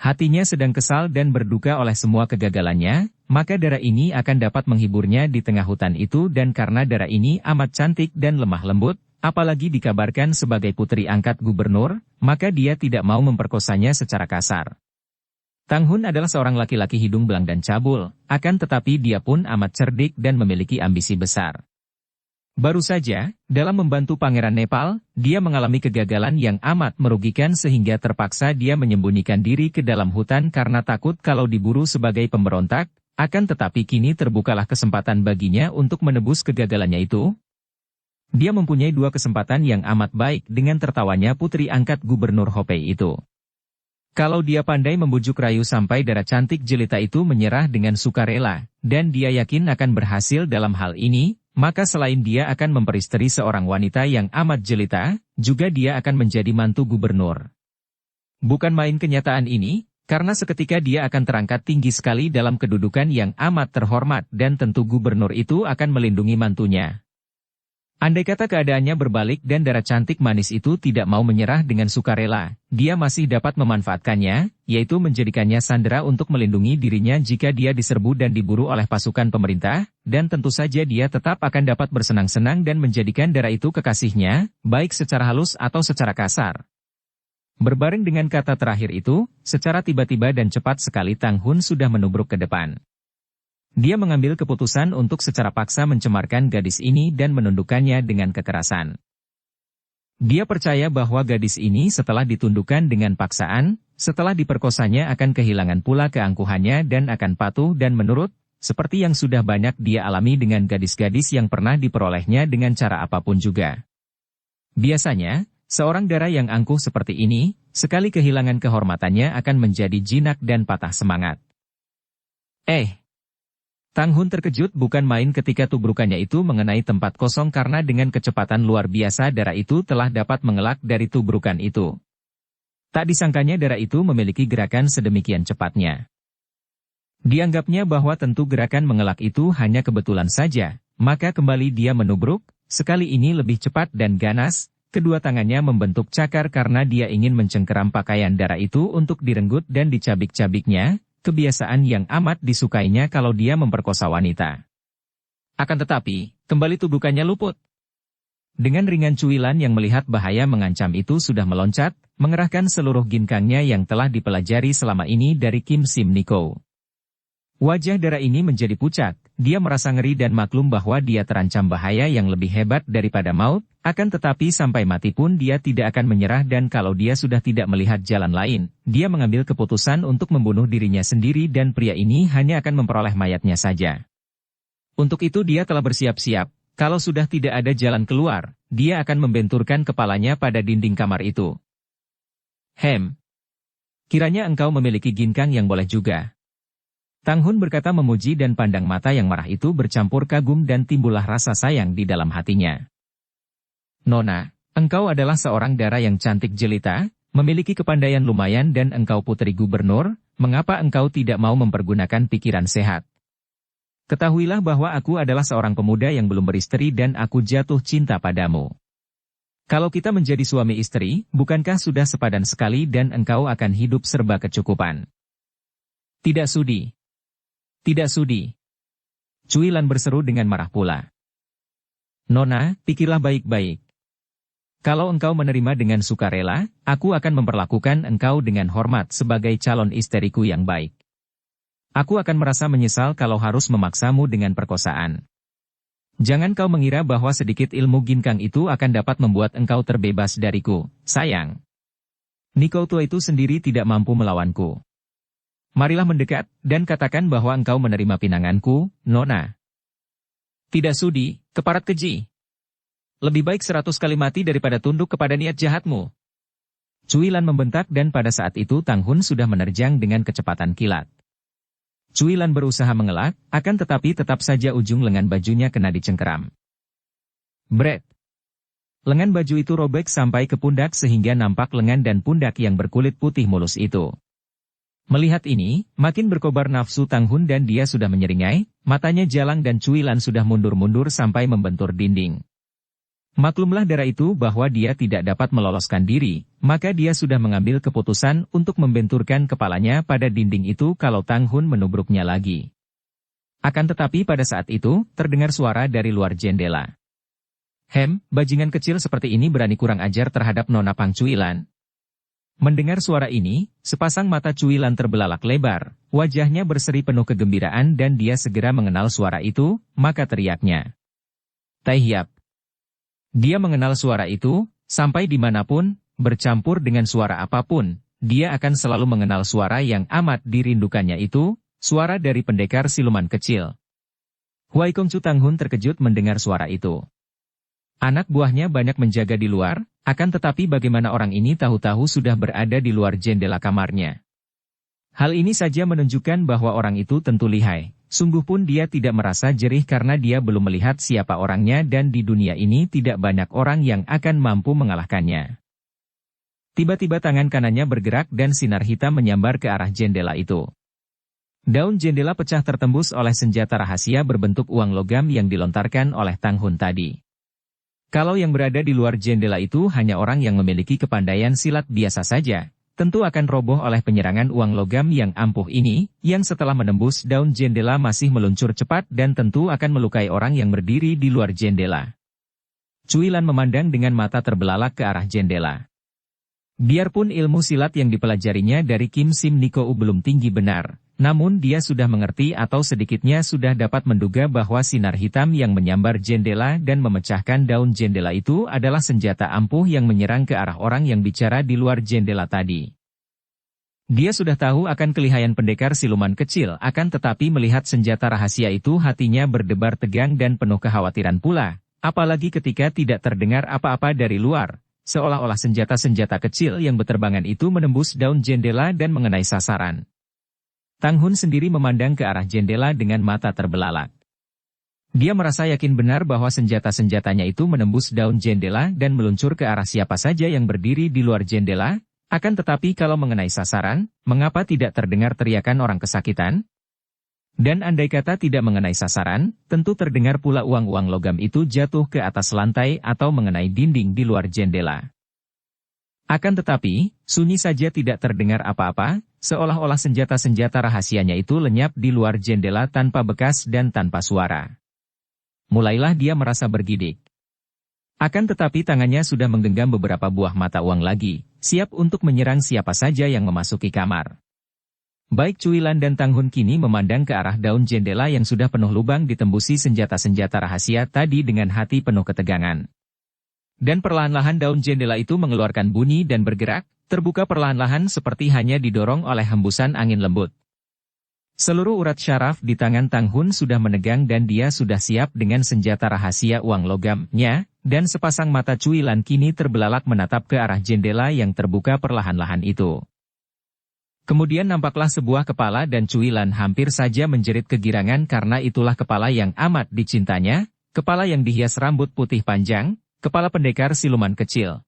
Hatinya sedang kesal dan berduka oleh semua kegagalannya, maka darah ini akan dapat menghiburnya di tengah hutan itu dan karena darah ini amat cantik dan lemah lembut, apalagi dikabarkan sebagai putri angkat gubernur, maka dia tidak mau memperkosanya secara kasar. Tang Hun adalah seorang laki-laki hidung belang dan cabul, akan tetapi dia pun amat cerdik dan memiliki ambisi besar. Baru saja, dalam membantu Pangeran Nepal, dia mengalami kegagalan yang amat merugikan sehingga terpaksa dia menyembunyikan diri ke dalam hutan karena takut kalau diburu sebagai pemberontak, akan tetapi kini terbukalah kesempatan baginya untuk menebus kegagalannya itu. Dia mempunyai dua kesempatan yang amat baik dengan tertawanya putri angkat gubernur Hopei itu. Kalau dia pandai membujuk rayu sampai darah cantik jelita itu menyerah dengan sukarela, dan dia yakin akan berhasil dalam hal ini, maka selain dia akan memperisteri seorang wanita yang amat jelita, juga dia akan menjadi mantu gubernur. Bukan main kenyataan ini, karena seketika dia akan terangkat tinggi sekali dalam kedudukan yang amat terhormat dan tentu gubernur itu akan melindungi mantunya. Andai kata keadaannya berbalik dan darah cantik manis itu tidak mau menyerah dengan sukarela, dia masih dapat memanfaatkannya, yaitu menjadikannya sandera untuk melindungi dirinya jika dia diserbu dan diburu oleh pasukan pemerintah, dan tentu saja dia tetap akan dapat bersenang-senang dan menjadikan darah itu kekasihnya, baik secara halus atau secara kasar. Berbareng dengan kata terakhir itu, secara tiba-tiba dan cepat sekali Tang Hun sudah menubruk ke depan. Dia mengambil keputusan untuk secara paksa mencemarkan gadis ini dan menundukkannya dengan kekerasan. Dia percaya bahwa gadis ini setelah ditundukkan dengan paksaan, setelah diperkosanya akan kehilangan pula keangkuhannya dan akan patuh dan menurut, seperti yang sudah banyak dia alami dengan gadis-gadis yang pernah diperolehnya dengan cara apapun juga. Biasanya, seorang dara yang angkuh seperti ini, sekali kehilangan kehormatannya akan menjadi jinak dan patah semangat. Tang Hun terkejut bukan main ketika tubrukannya itu mengenai tempat kosong karena dengan kecepatan luar biasa darah itu telah dapat mengelak dari tubrukan itu. Tak disangkanya darah itu memiliki gerakan sedemikian cepatnya. Dianggapnya bahwa tentu gerakan mengelak itu hanya kebetulan saja, maka kembali dia menubruk, sekali ini lebih cepat dan ganas, kedua tangannya membentuk cakar karena dia ingin mencengkeram pakaian darah itu untuk direnggut dan dicabik-cabiknya. Kebiasaan yang amat disukainya kalau dia memperkosa wanita. Akan tetapi, kembali tubrukannya luput. Dengan ringan Cui Lan yang melihat bahaya mengancam itu sudah meloncat, mengerahkan seluruh ginkangnya yang telah dipelajari selama ini dari Kim Sim Nikou. Wajah darah ini menjadi pucat, dia merasa ngeri dan maklum bahwa dia terancam bahaya yang lebih hebat daripada maut, akan tetapi sampai mati pun dia tidak akan menyerah dan kalau dia sudah tidak melihat jalan lain, dia mengambil keputusan untuk membunuh dirinya sendiri dan pria ini hanya akan memperoleh mayatnya saja. Untuk itu dia telah bersiap-siap, kalau sudah tidak ada jalan keluar, dia akan membenturkan kepalanya pada dinding kamar itu. Kiranya engkau memiliki ginkang yang boleh juga. Tang Hun berkata memuji dan pandang mata yang marah itu bercampur kagum dan timbullah rasa sayang di dalam hatinya. Nona, engkau adalah seorang dara yang cantik jelita, memiliki kepandaian lumayan dan engkau putri gubernur, mengapa engkau tidak mau mempergunakan pikiran sehat? Ketahuilah bahwa aku adalah seorang pemuda yang belum beristri dan aku jatuh cinta padamu. Kalau kita menjadi suami istri, bukankah sudah sepadan sekali dan engkau akan hidup serba kecukupan? Tidak sudi. Tidak sudi. Cui Lan berseru dengan marah pula. Nona, pikirlah baik-baik. Kalau engkau menerima dengan sukarela, aku akan memperlakukan engkau dengan hormat sebagai calon istriku yang baik. Aku akan merasa menyesal kalau harus memaksamu dengan perkosaan. Jangan kau mengira bahwa sedikit ilmu ginkang itu akan dapat membuat engkau terbebas dariku, sayang. Niko tua itu sendiri tidak mampu melawanku. Marilah mendekat, dan katakan bahwa engkau menerima pinanganku, Nona. Tidak sudi, keparat keji. Lebih baik 100 kali mati daripada tunduk kepada niat jahatmu. Cui Lan membentak dan pada saat itu Tang Hun sudah menerjang dengan kecepatan kilat. Cui Lan berusaha mengelak, akan tetapi tetap saja ujung lengan bajunya kena dicengkeram. Bret. Lengan baju itu robek sampai ke pundak sehingga nampak lengan dan pundak yang berkulit putih mulus itu. Melihat ini, makin berkobar nafsu Tang Hun dan dia sudah menyeringai, matanya jalang dan Cui Lan sudah mundur-mundur sampai membentur dinding. Maklumlah dara itu bahwa dia tidak dapat meloloskan diri, maka dia sudah mengambil keputusan untuk membenturkan kepalanya pada dinding itu kalau Tang Hun menubruknya lagi. Akan tetapi pada saat itu, terdengar suara dari luar jendela. Bajingan kecil seperti ini berani kurang ajar terhadap Nona Pang Cui Lan. Mendengar suara ini, sepasang mata Cui Lan terbelalak lebar, wajahnya berseri penuh kegembiraan dan dia segera mengenal suara itu, maka teriaknya. Tai Hiap. Dia mengenal suara itu, sampai dimanapun, bercampur dengan suara apapun, dia akan selalu mengenal suara yang amat dirindukannya itu, suara dari pendekar siluman kecil. Huai Kongcu Tang Hun terkejut mendengar suara itu. Anak buahnya banyak menjaga di luar, akan tetapi bagaimana orang ini tahu-tahu sudah berada di luar jendela kamarnya. Hal ini saja menunjukkan bahwa orang itu tentu lihai. Sungguh pun dia tidak merasa jerih karena dia belum melihat siapa orangnya dan di dunia ini tidak banyak orang yang akan mampu mengalahkannya. Tiba-tiba tangan kanannya bergerak dan sinar hitam menyambar ke arah jendela itu. Daun jendela pecah tertembus oleh senjata rahasia berbentuk uang logam yang dilontarkan oleh Tang Hun tadi. Kalau yang berada di luar jendela itu hanya orang yang memiliki kepandaian silat biasa saja, tentu akan roboh oleh penyerangan uang logam yang ampuh ini, yang setelah menembus daun jendela masih meluncur cepat dan tentu akan melukai orang yang berdiri di luar jendela. Cui Lan memandang dengan mata terbelalak ke arah jendela. Biarpun ilmu silat yang dipelajarinya dari Kim Sim Nikou belum tinggi benar, namun dia sudah mengerti atau sedikitnya sudah dapat menduga bahwa sinar hitam yang menyambar jendela dan memecahkan daun jendela itu adalah senjata ampuh yang menyerang ke arah orang yang bicara di luar jendela tadi. Dia sudah tahu akan kelihayan pendekar siluman kecil, akan tetapi melihat senjata rahasia itu hatinya berdebar tegang dan penuh kekhawatiran pula, apalagi ketika tidak terdengar apa-apa dari luar, seolah-olah senjata-senjata kecil yang beterbangan itu menembus daun jendela dan mengenai sasaran. Tang Hun sendiri memandang ke arah jendela dengan mata terbelalak. Dia merasa yakin benar bahwa senjata-senjatanya itu menembus daun jendela dan meluncur ke arah siapa saja yang berdiri di luar jendela, akan tetapi kalau mengenai sasaran, mengapa tidak terdengar teriakan orang kesakitan? Dan andai kata tidak mengenai sasaran, tentu terdengar pula uang-uang logam itu jatuh ke atas lantai atau mengenai dinding di luar jendela. Akan tetapi, sunyi saja tidak terdengar apa-apa, seolah-olah senjata-senjata rahasianya itu lenyap di luar jendela tanpa bekas dan tanpa suara. Mulailah dia merasa bergidik. Akan tetapi tangannya sudah menggenggam beberapa buah mata uang lagi, siap untuk menyerang siapa saja yang memasuki kamar. Baik Cui Lan dan Tang Hun kini memandang ke arah daun jendela yang sudah penuh lubang ditembusi senjata-senjata rahasia tadi dengan hati penuh ketegangan. Dan perlahan-lahan daun jendela itu mengeluarkan bunyi dan bergerak, terbuka perlahan-lahan seperti hanya didorong oleh hembusan angin lembut. Seluruh urat syaraf di tangan Tang Hun sudah menegang dan dia sudah siap dengan senjata rahasia uang logamnya, dan sepasang mata Cui Lan kini terbelalak menatap ke arah jendela yang terbuka perlahan-lahan itu. Kemudian nampaklah sebuah kepala dan Cui Lan hampir saja menjerit kegirangan karena itulah kepala yang amat dicintanya, kepala yang dihias rambut putih panjang, kepala pendekar siluman kecil.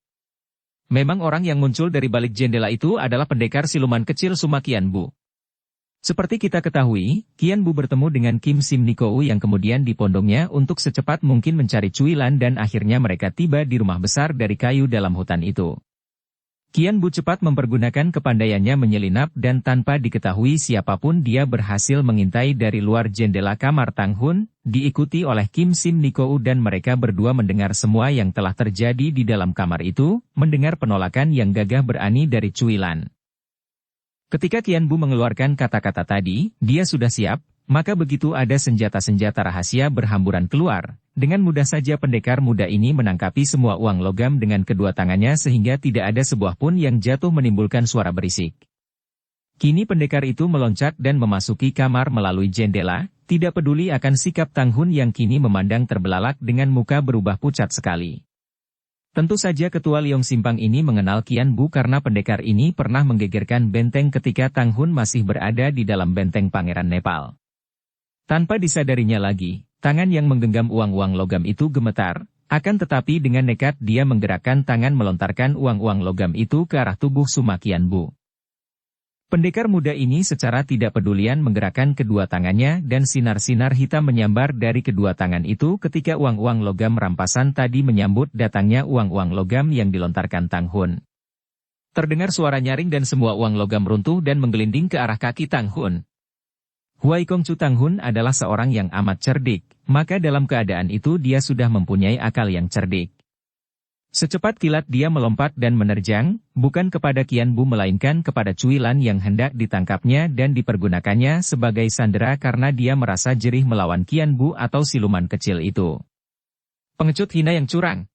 Memang orang yang muncul dari balik jendela itu adalah pendekar siluman kecil Suma Qianbu. Seperti kita ketahui, Qianbu bertemu dengan Kim Sim Nikou yang kemudian dipondongnya untuk secepat mungkin mencari Cui Lan dan akhirnya mereka tiba di rumah besar dari kayu dalam hutan itu. Qianbu cepat mempergunakan kepandaiannya menyelinap dan tanpa diketahui siapapun dia berhasil mengintai dari luar jendela kamar Tang Hun, diikuti oleh Kim Sim Nikou dan mereka berdua mendengar semua yang telah terjadi di dalam kamar itu, mendengar penolakan yang gagah berani dari Cui Lan. Ketika Qianbu mengeluarkan kata-kata tadi, dia sudah siap, maka begitu ada senjata-senjata rahasia berhamburan keluar, dengan mudah saja pendekar muda ini menangkapi semua uang logam dengan kedua tangannya sehingga tidak ada sebuah pun yang jatuh menimbulkan suara berisik. Kini pendekar itu meloncat dan memasuki kamar melalui jendela, tidak peduli akan sikap Tang Hun yang kini memandang terbelalak dengan muka berubah pucat sekali. Tentu saja ketua Liong Simpang ini mengenal Qianbu karena pendekar ini pernah menggegerkan benteng ketika Tang Hun masih berada di dalam benteng Pangeran Nepal. Tanpa disadarinya lagi, tangan yang menggenggam uang-uang logam itu gemetar, akan tetapi dengan nekat dia menggerakkan tangan melontarkan uang-uang logam itu ke arah tubuh Suma Qianbu. Pendekar muda ini secara tidak pedulian menggerakkan kedua tangannya dan sinar-sinar hitam menyambar dari kedua tangan itu ketika uang-uang logam rampasan tadi menyambut datangnya uang-uang logam yang dilontarkan Tang Hun. Terdengar suara nyaring dan semua uang logam runtuh dan menggelinding ke arah kaki Tang Hun. Huai Kongcu Tang Hun adalah seorang yang amat cerdik, maka dalam keadaan itu dia sudah mempunyai akal yang cerdik. Secepat kilat dia melompat dan menerjang, bukan kepada Qianbu melainkan kepada Cui Lan yang hendak ditangkapnya dan dipergunakannya sebagai sandera karena dia merasa jerih melawan Qianbu atau siluman kecil itu. Pengecut hina yang curang.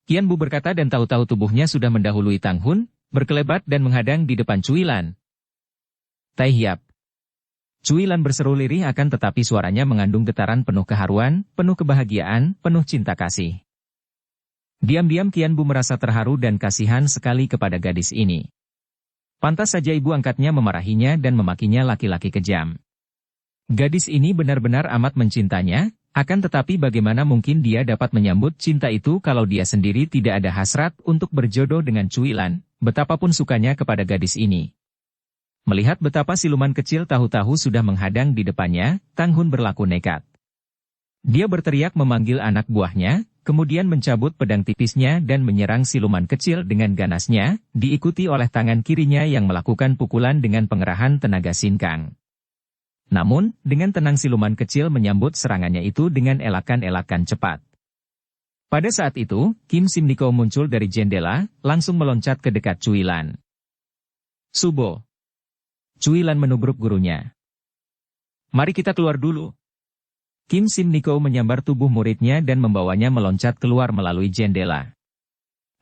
Qianbu berkata dan tahu-tahu tubuhnya sudah mendahului Tang Hun, berkelebat dan menghadang di depan Cui Lan. Tai hiap. Cui Lan berseru lirih akan tetapi suaranya mengandung getaran penuh keharuan, penuh kebahagiaan, penuh cinta kasih. Diam-diam Qianbu merasa terharu dan kasihan sekali kepada gadis ini. Pantas saja ibu angkatnya memarahinya dan memakinya laki-laki kejam. Gadis ini benar-benar amat mencintanya, akan tetapi bagaimana mungkin dia dapat menyambut cinta itu kalau dia sendiri tidak ada hasrat untuk berjodoh dengan Cui Lan, betapapun sukanya kepada gadis ini. Melihat betapa siluman kecil tahu-tahu sudah menghadang di depannya, Tang Hun berlaku nekat. Dia berteriak memanggil anak buahnya, kemudian mencabut pedang tipisnya dan menyerang siluman kecil dengan ganasnya, diikuti oleh tangan kirinya yang melakukan pukulan dengan pengerahan tenaga sinkang. Namun, dengan tenang siluman kecil menyambut serangannya itu dengan elakan-elakan cepat. Pada saat itu, Kim Sim Nikou muncul dari jendela, langsung meloncat ke dekat Cui Lan. Subo. Cui Lan menubruk gurunya. Mari kita keluar dulu. Kim Sim Nikou menyambar tubuh muridnya dan membawanya meloncat keluar melalui jendela.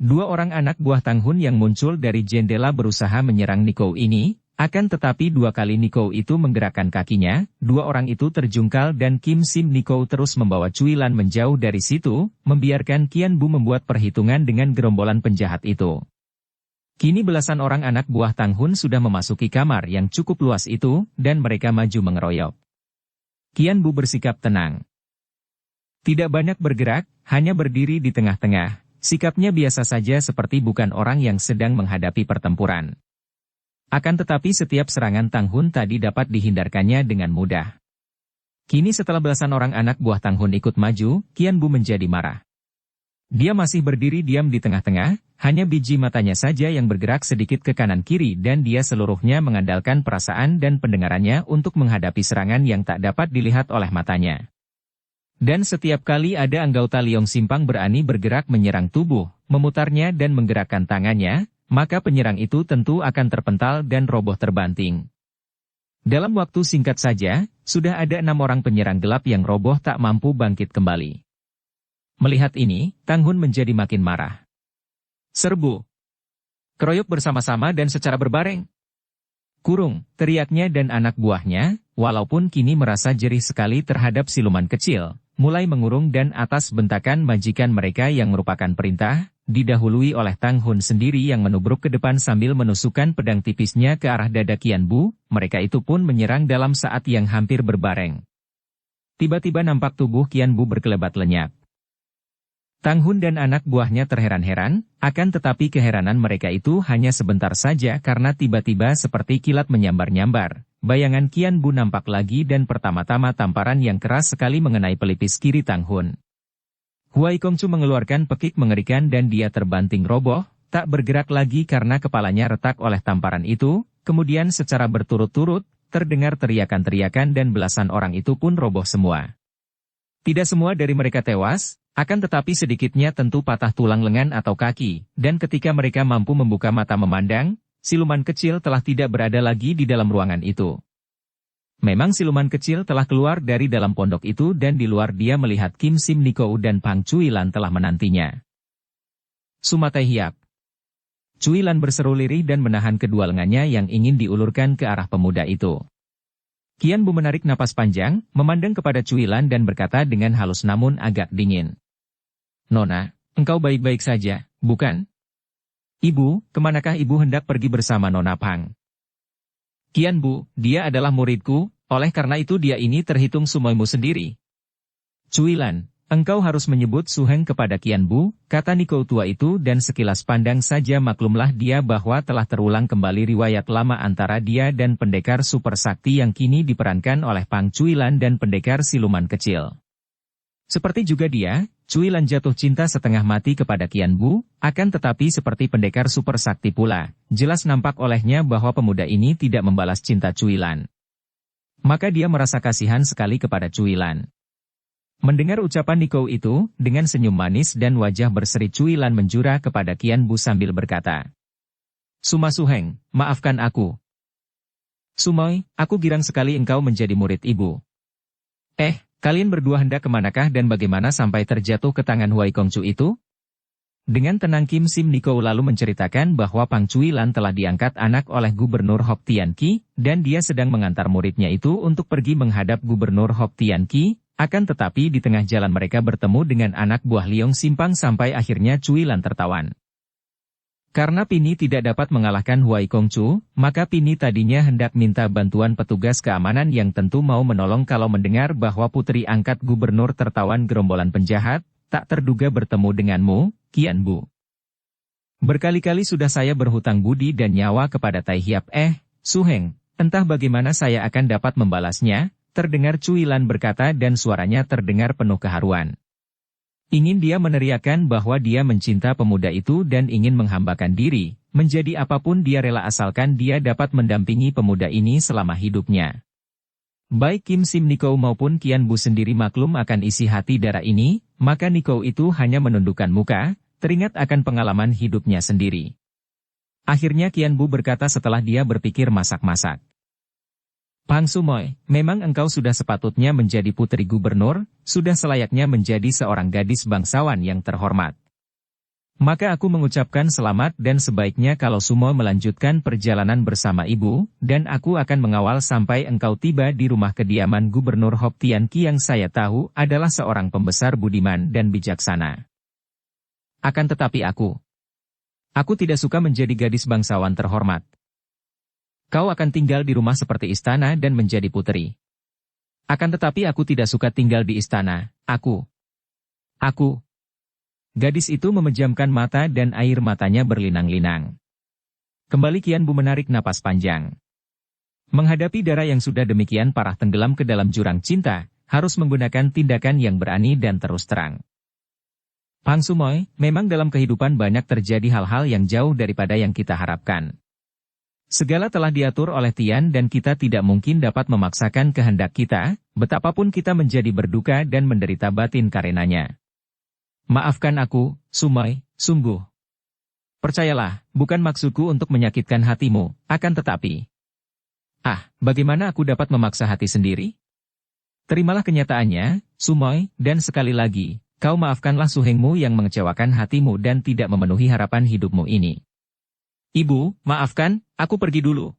Dua orang anak buah Tang Hun yang muncul dari jendela berusaha menyerang Nikou ini, akan tetapi dua kali Nikou itu menggerakkan kakinya, dua orang itu terjungkal dan Kim Sim Nikou terus membawa Cui Lan menjauh dari situ, membiarkan Qianbu membuat perhitungan dengan gerombolan penjahat itu. Kini belasan orang anak buah Tang Hun sudah memasuki kamar yang cukup luas itu, dan mereka maju mengeroyok. Qianbu bersikap tenang. Tidak banyak bergerak, hanya berdiri di tengah-tengah. Sikapnya biasa saja seperti bukan orang yang sedang menghadapi pertempuran. Akan tetapi setiap serangan Tang Hun tadi dapat dihindarkannya dengan mudah. Kini setelah belasan orang anak buah Tang Hun ikut maju, Qianbu menjadi marah. Dia masih berdiri diam di tengah-tengah, hanya biji matanya saja yang bergerak sedikit ke kanan-kiri dan dia seluruhnya mengandalkan perasaan dan pendengarannya untuk menghadapi serangan yang tak dapat dilihat oleh matanya. Dan setiap kali ada anggota Liong Simpang berani bergerak menyerang tubuh, memutarnya dan menggerakkan tangannya, maka penyerang itu tentu akan terpental dan roboh terbanting. Dalam waktu singkat saja, sudah ada 6 orang penyerang gelap yang roboh tak mampu bangkit kembali. Melihat ini, Tang Hun menjadi makin marah. Serbu. Keroyok bersama-sama dan secara berbareng. Kurung, teriaknya dan anak buahnya, walaupun kini merasa jerih sekali terhadap siluman kecil, mulai mengurung dan atas bentakan majikan mereka yang merupakan perintah, didahului oleh Tang Hun sendiri yang menubruk ke depan sambil menusukkan pedang tipisnya ke arah dada Qian Bu, mereka itu pun menyerang dalam saat yang hampir berbareng. Tiba-tiba nampak tubuh Qian Bu berkelebat lenyap. Tang Hun dan anak buahnya terheran-heran, akan tetapi keheranan mereka itu hanya sebentar saja karena tiba-tiba seperti kilat menyambar-nyambar. Bayangan Qian Bu nampak lagi dan pertama-tama tamparan yang keras sekali mengenai pelipis kiri Tang Hun. Huai Kongcu mengeluarkan pekik mengerikan dan dia terbanting roboh, tak bergerak lagi karena kepalanya retak oleh tamparan itu, kemudian secara berturut-turut, terdengar teriakan-teriakan dan belasan orang itu pun roboh semua. Tidak semua dari mereka tewas, akan tetapi sedikitnya tentu patah tulang lengan atau kaki, dan ketika mereka mampu membuka mata memandang, siluman kecil telah tidak berada lagi di dalam ruangan itu. Memang siluman kecil telah keluar dari dalam pondok itu dan di luar dia melihat Kim Sim Nikou dan Pang Cuilan telah menantinya. Sumatai Hiap. Cuilan berseru lirih dan menahan kedua lengannya yang ingin diulurkan ke arah pemuda itu. Qian Bu menarik napas panjang, memandang kepada Cuilan dan berkata dengan halus namun agak dingin. Nona, engkau baik-baik saja, bukan? Ibu, kemanakah ibu hendak pergi bersama Nona Pang? Qian Bu, dia adalah muridku, oleh karena itu dia ini terhitung sumoimu sendiri. Cuilan, engkau harus menyebut Suheng kepada Qian Bu, kata Nikou tua itu dan sekilas pandang saja maklumlah dia bahwa telah terulang kembali riwayat lama antara dia dan pendekar super sakti yang kini diperankan oleh Pang Cuilan dan pendekar siluman kecil. Seperti juga dia, Cuilan jatuh cinta setengah mati kepada Qian Bu, akan tetapi seperti pendekar super sakti pula, jelas nampak olehnya bahwa pemuda ini tidak membalas cinta Cuilan. Maka dia merasa kasihan sekali kepada Cuilan. Mendengar ucapan Nikou itu, dengan senyum manis dan wajah berseri Cuilan menjura kepada Qian Bu sambil berkata, Suma Suheng, maafkan aku. Sumoy, aku girang sekali engkau menjadi murid ibu. Kalian berdua hendak kemanakah dan bagaimana sampai terjatuh ke tangan Huai Kongcu itu? Dengan tenang Kim Sim Nikou lalu menceritakan bahwa Pang Cuilan telah diangkat anak oleh Gubernur Hok Tian Qi, dan dia sedang mengantar muridnya itu untuk pergi menghadap Gubernur Hok Tian Qi, akan tetapi di tengah jalan mereka bertemu dengan anak buah Liong Simpang sampai akhirnya Cuilan tertawan. Karena Pini tidak dapat mengalahkan Huai Kongcu, maka Pini tadinya hendak minta bantuan petugas keamanan yang tentu mau menolong kalau mendengar bahwa putri angkat gubernur tertawan gerombolan penjahat, tak terduga bertemu denganmu, Qian Bu. Berkali-kali sudah saya berhutang budi dan nyawa kepada Tai Hiap Suheng, entah bagaimana saya akan dapat membalasnya, terdengar Cuilan berkata dan suaranya terdengar penuh keharuan. Ingin dia meneriakkan bahwa dia mencinta pemuda itu dan ingin menghambakan diri, menjadi apapun dia rela asalkan dia dapat mendampingi pemuda ini selama hidupnya. Baik Kim Sim Nikou maupun Qian Bu sendiri maklum akan isi hati darah ini, maka Nikou itu hanya menundukkan muka, teringat akan pengalaman hidupnya sendiri. Akhirnya Qian Bu berkata setelah dia berpikir masak-masak. Pang Sumoy, memang engkau sudah sepatutnya menjadi putri gubernur, sudah selayaknya menjadi seorang gadis bangsawan yang terhormat. Maka aku mengucapkan selamat dan sebaiknya kalau Sumoy melanjutkan perjalanan bersama ibu, dan aku akan mengawal sampai engkau tiba di rumah kediaman Gubernur Hok Tian Qi yang saya tahu adalah seorang pembesar budiman dan bijaksana. Akan tetapi aku tidak suka menjadi gadis bangsawan terhormat. Kau akan tinggal di rumah seperti istana dan menjadi putri. Akan tetapi aku tidak suka tinggal di istana, aku. Gadis itu memejamkan mata dan air matanya berlinang-linang. Kembali Qian Bu menarik napas panjang. Menghadapi darah yang sudah demikian parah tenggelam ke dalam jurang cinta, harus menggunakan tindakan yang berani dan terus terang. Pang Sumoy, memang dalam kehidupan banyak terjadi hal-hal yang jauh daripada yang kita harapkan. Segala telah diatur oleh Tian dan kita tidak mungkin dapat memaksakan kehendak kita, betapapun kita menjadi berduka dan menderita batin karenanya. Maafkan aku, Sumoy, sungguh. Percayalah, bukan maksudku untuk menyakitkan hatimu, akan tetapi. Bagaimana aku dapat memaksa hati sendiri? Terimalah kenyataannya, Sumoy, dan sekali lagi, kau maafkanlah Suhengmu yang mengecewakan hatimu dan tidak memenuhi harapan hidupmu ini. Ibu, maafkan, aku pergi dulu.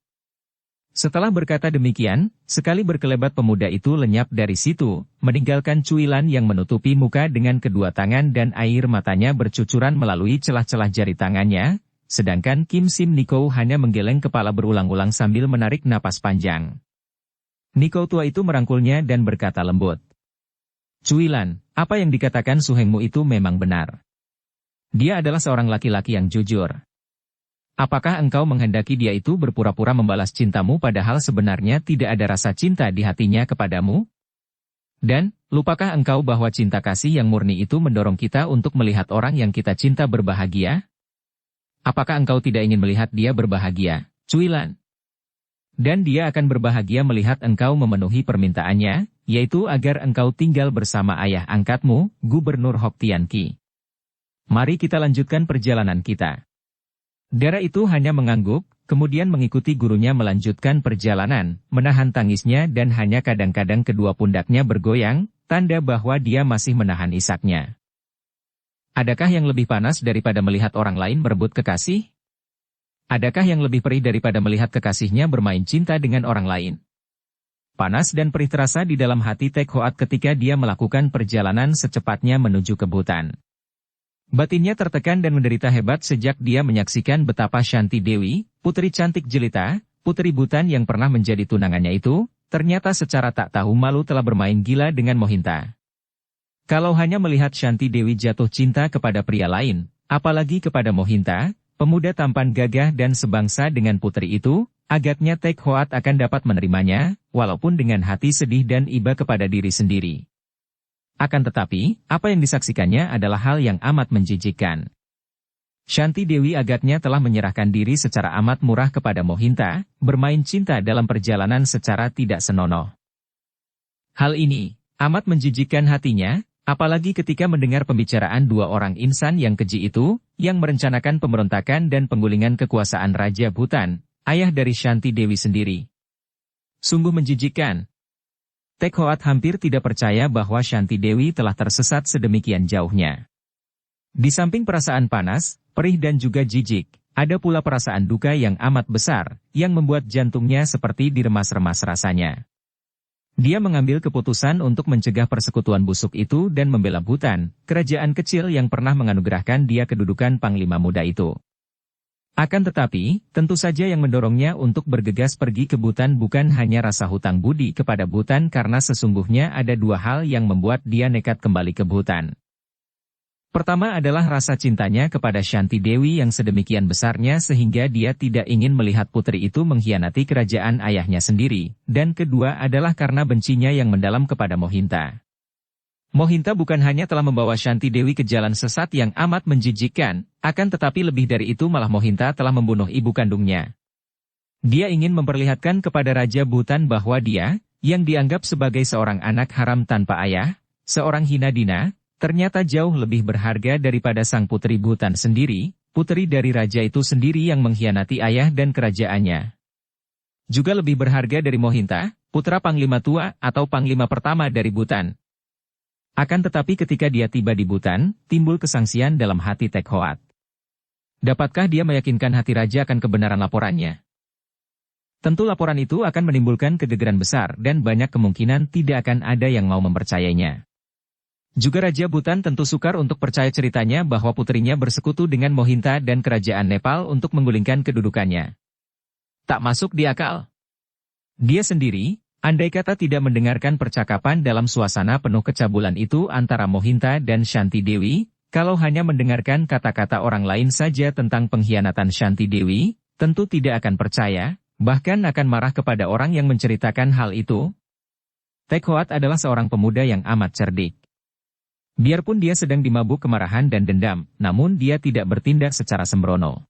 Setelah berkata demikian, sekali berkelebat pemuda itu lenyap dari situ, meninggalkan cuilan yang menutupi muka dengan kedua tangan dan air matanya bercucuran melalui celah-celah jari tangannya, sedangkan Kim Sim Niko hanya menggeleng kepala berulang-ulang sambil menarik napas panjang. Niko tua itu merangkulnya dan berkata lembut. Cuilan, apa yang dikatakan suhengmu itu memang benar. Dia adalah seorang laki-laki yang jujur. Apakah engkau menghendaki dia itu berpura-pura membalas cintamu padahal sebenarnya tidak ada rasa cinta di hatinya kepadamu? Dan, lupakah engkau bahwa cinta kasih yang murni itu mendorong kita untuk melihat orang yang kita cinta berbahagia? Apakah engkau tidak ingin melihat dia berbahagia, Cuilan? Dan dia akan berbahagia melihat engkau memenuhi permintaannya, yaitu agar engkau tinggal bersama ayah angkatmu, Gubernur Hock Tian Ki. Mari kita lanjutkan perjalanan kita. Dara itu hanya mengangguk, kemudian mengikuti gurunya melanjutkan perjalanan, menahan tangisnya dan hanya kadang-kadang kedua pundaknya bergoyang, tanda bahwa dia masih menahan isaknya. Adakah yang lebih panas daripada melihat orang lain merebut kekasih? Adakah yang lebih perih daripada melihat kekasihnya bermain cinta dengan orang lain? Panas dan perih terasa di dalam hati Tek Hoat ketika dia melakukan perjalanan secepatnya menuju ke Butan. Batinnya tertekan dan menderita hebat sejak dia menyaksikan betapa Shanti Dewi, putri cantik jelita, putri Butan yang pernah menjadi tunangannya itu, ternyata secara tak tahu malu telah bermain gila dengan Mohinta. Kalau hanya melihat Shanti Dewi jatuh cinta kepada pria lain, apalagi kepada Mohinta, pemuda tampan gagah dan sebangsa dengan putri itu, agaknya Tek Hoat akan dapat menerimanya, walaupun dengan hati sedih dan iba kepada diri sendiri. Akan tetapi, apa yang disaksikannya adalah hal yang amat menjijikkan. Shanti Dewi agaknya telah menyerahkan diri secara amat murah kepada Mohinta, bermain cinta dalam perjalanan secara tidak senonoh. Hal ini amat menjijikkan hatinya, apalagi ketika mendengar pembicaraan dua orang insan yang keji itu, yang merencanakan pemberontakan dan penggulingan kekuasaan Raja Butan, ayah dari Shanti Dewi sendiri. Sungguh menjijikkan. Tek Hoat hampir tidak percaya bahwa Shanti Dewi telah tersesat sedemikian jauhnya. Di samping perasaan panas, perih dan juga jijik, ada pula perasaan duka yang amat besar, yang membuat jantungnya seperti diremas-remas rasanya. Dia mengambil keputusan untuk mencegah persekutuan busuk itu dan membela Butan, kerajaan kecil yang pernah menganugerahkan dia kedudukan Panglima Muda itu. Akan tetapi, tentu saja yang mendorongnya untuk bergegas pergi ke Butan bukan hanya rasa hutang budi kepada Butan karena sesungguhnya ada dua hal yang membuat dia nekat kembali ke Butan. Pertama adalah rasa cintanya kepada Shanti Dewi yang sedemikian besarnya sehingga dia tidak ingin melihat putri itu mengkhianati kerajaan ayahnya sendiri, dan kedua adalah karena bencinya yang mendalam kepada Mohinta. Mohinta bukan hanya telah membawa Shanti Dewi ke jalan sesat yang amat menjijikkan, akan tetapi lebih dari itu malah Mohinta telah membunuh ibu kandungnya. Dia ingin memperlihatkan kepada Raja Butan bahwa dia, yang dianggap sebagai seorang anak haram tanpa ayah, seorang hinadina, ternyata jauh lebih berharga daripada sang putri Butan sendiri, putri dari raja itu sendiri yang mengkhianati ayah dan kerajaannya. Juga lebih berharga dari Mohinta, putra Panglima Tua atau Panglima pertama dari Butan. Akan tetapi ketika dia tiba di Butan, timbul kesangsian dalam hati Tek Hoat. Dapatkah dia meyakinkan hati raja akan kebenaran laporannya? Tentu laporan itu akan menimbulkan kegegeran besar dan banyak kemungkinan tidak akan ada yang mau mempercayainya. Juga Raja Butan tentu sukar untuk percaya ceritanya bahwa putrinya bersekutu dengan Mohinta dan kerajaan Nepal untuk menggulingkan kedudukannya. Tak masuk di akal. Dia sendiri, andai kata tidak mendengarkan percakapan dalam suasana penuh kecabulan itu antara Mohinta dan Shanti Dewi, kalau hanya mendengarkan kata-kata orang lain saja tentang pengkhianatan Shanti Dewi, tentu tidak akan percaya, bahkan akan marah kepada orang yang menceritakan hal itu. Tek Hoat adalah seorang pemuda yang amat cerdik. Biarpun dia sedang dimabuk kemarahan dan dendam, namun dia tidak bertindak secara sembrono.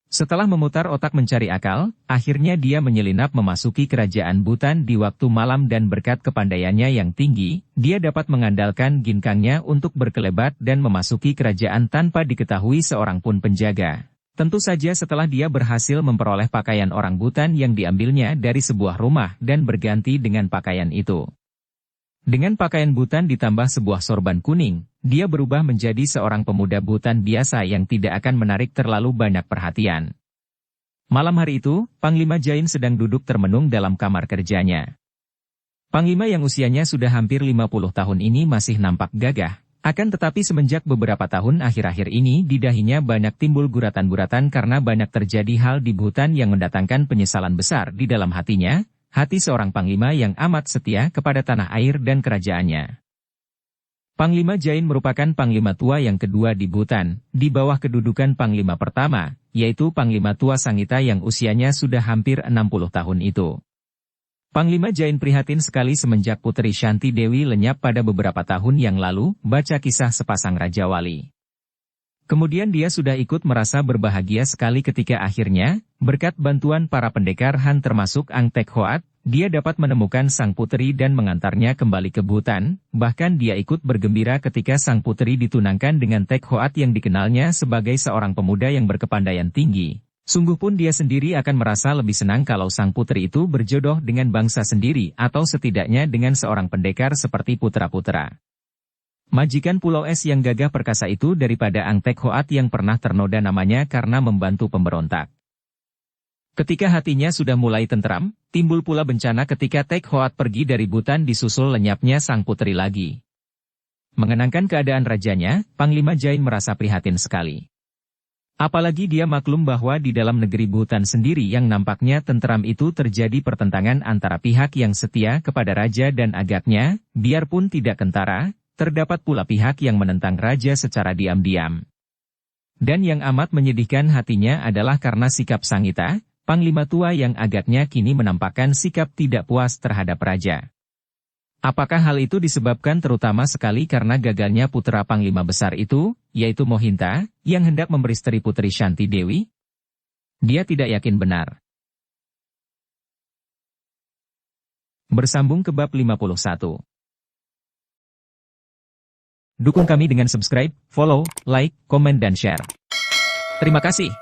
Setelah memutar otak mencari akal, akhirnya dia menyelinap memasuki kerajaan Butan di waktu malam dan berkat kepandaiannya yang tinggi, dia dapat mengandalkan ginkangnya untuk berkelebat dan memasuki kerajaan tanpa diketahui seorang pun penjaga. Tentu saja setelah dia berhasil memperoleh pakaian orang Butan yang diambilnya dari sebuah rumah dan berganti dengan pakaian itu. Dengan pakaian Butan ditambah sebuah sorban kuning, dia berubah menjadi seorang pemuda Butan biasa yang tidak akan menarik terlalu banyak perhatian. Malam hari itu, Panglima Jain sedang duduk termenung dalam kamar kerjanya. Panglima yang usianya sudah hampir 50 tahun ini masih nampak gagah. Akan tetapi semenjak beberapa tahun akhir-akhir ini di dahinya banyak timbul guratan-guratan karena banyak terjadi hal di hutan yang mendatangkan penyesalan besar di dalam hatinya, hati seorang panglima yang amat setia kepada tanah air dan kerajaannya. Panglima Jain merupakan panglima tua yang kedua di Bhutan, di bawah kedudukan panglima pertama, yaitu Panglima Tua Sangita yang usianya sudah hampir 60 tahun itu. Panglima Jain prihatin sekali semenjak Putri Shanti Dewi lenyap pada beberapa tahun yang lalu, baca kisah sepasang Raja Wali. Kemudian dia sudah ikut merasa berbahagia sekali ketika akhirnya, berkat bantuan para pendekar Han termasuk Ang Tek Hoat, dia dapat menemukan sang putri dan mengantarnya kembali ke Bhutan, bahkan dia ikut bergembira ketika sang putri ditunangkan dengan Tek Hoat yang dikenalnya sebagai seorang pemuda yang berkepandaian tinggi. Sungguh pun dia sendiri akan merasa lebih senang kalau sang putri itu berjodoh dengan bangsa sendiri atau setidaknya dengan seorang pendekar seperti putra-putra majikan Pulau Es yang gagah perkasa itu daripada Ang Tek Hoat yang pernah ternoda namanya karena membantu pemberontak. Ketika hatinya sudah mulai tentram, timbul pula bencana ketika Tek Hoat pergi dari Bhutan disusul lenyapnya sang putri lagi. Mengenangkan keadaan rajanya, Panglima Jain merasa prihatin sekali. Apalagi dia maklum bahwa di dalam negeri Bhutan sendiri yang nampaknya tentram itu terjadi pertentangan antara pihak yang setia kepada raja dan agaknya, biarpun tidak kentara, terdapat pula pihak yang menentang raja secara diam-diam. Dan yang amat menyedihkan hatinya adalah karena sikap Sangita, Panglima tua yang agaknya kini menampakkan sikap tidak puas terhadap raja. Apakah hal itu disebabkan terutama sekali karena gagalnya putra Panglima besar itu, yaitu Mohinta, yang hendak memperistri Putri Shanti Dewi? Dia tidak yakin benar. Bersambung ke bab 51. Dukung kami dengan subscribe, follow, like, komen dan share. Terima kasih.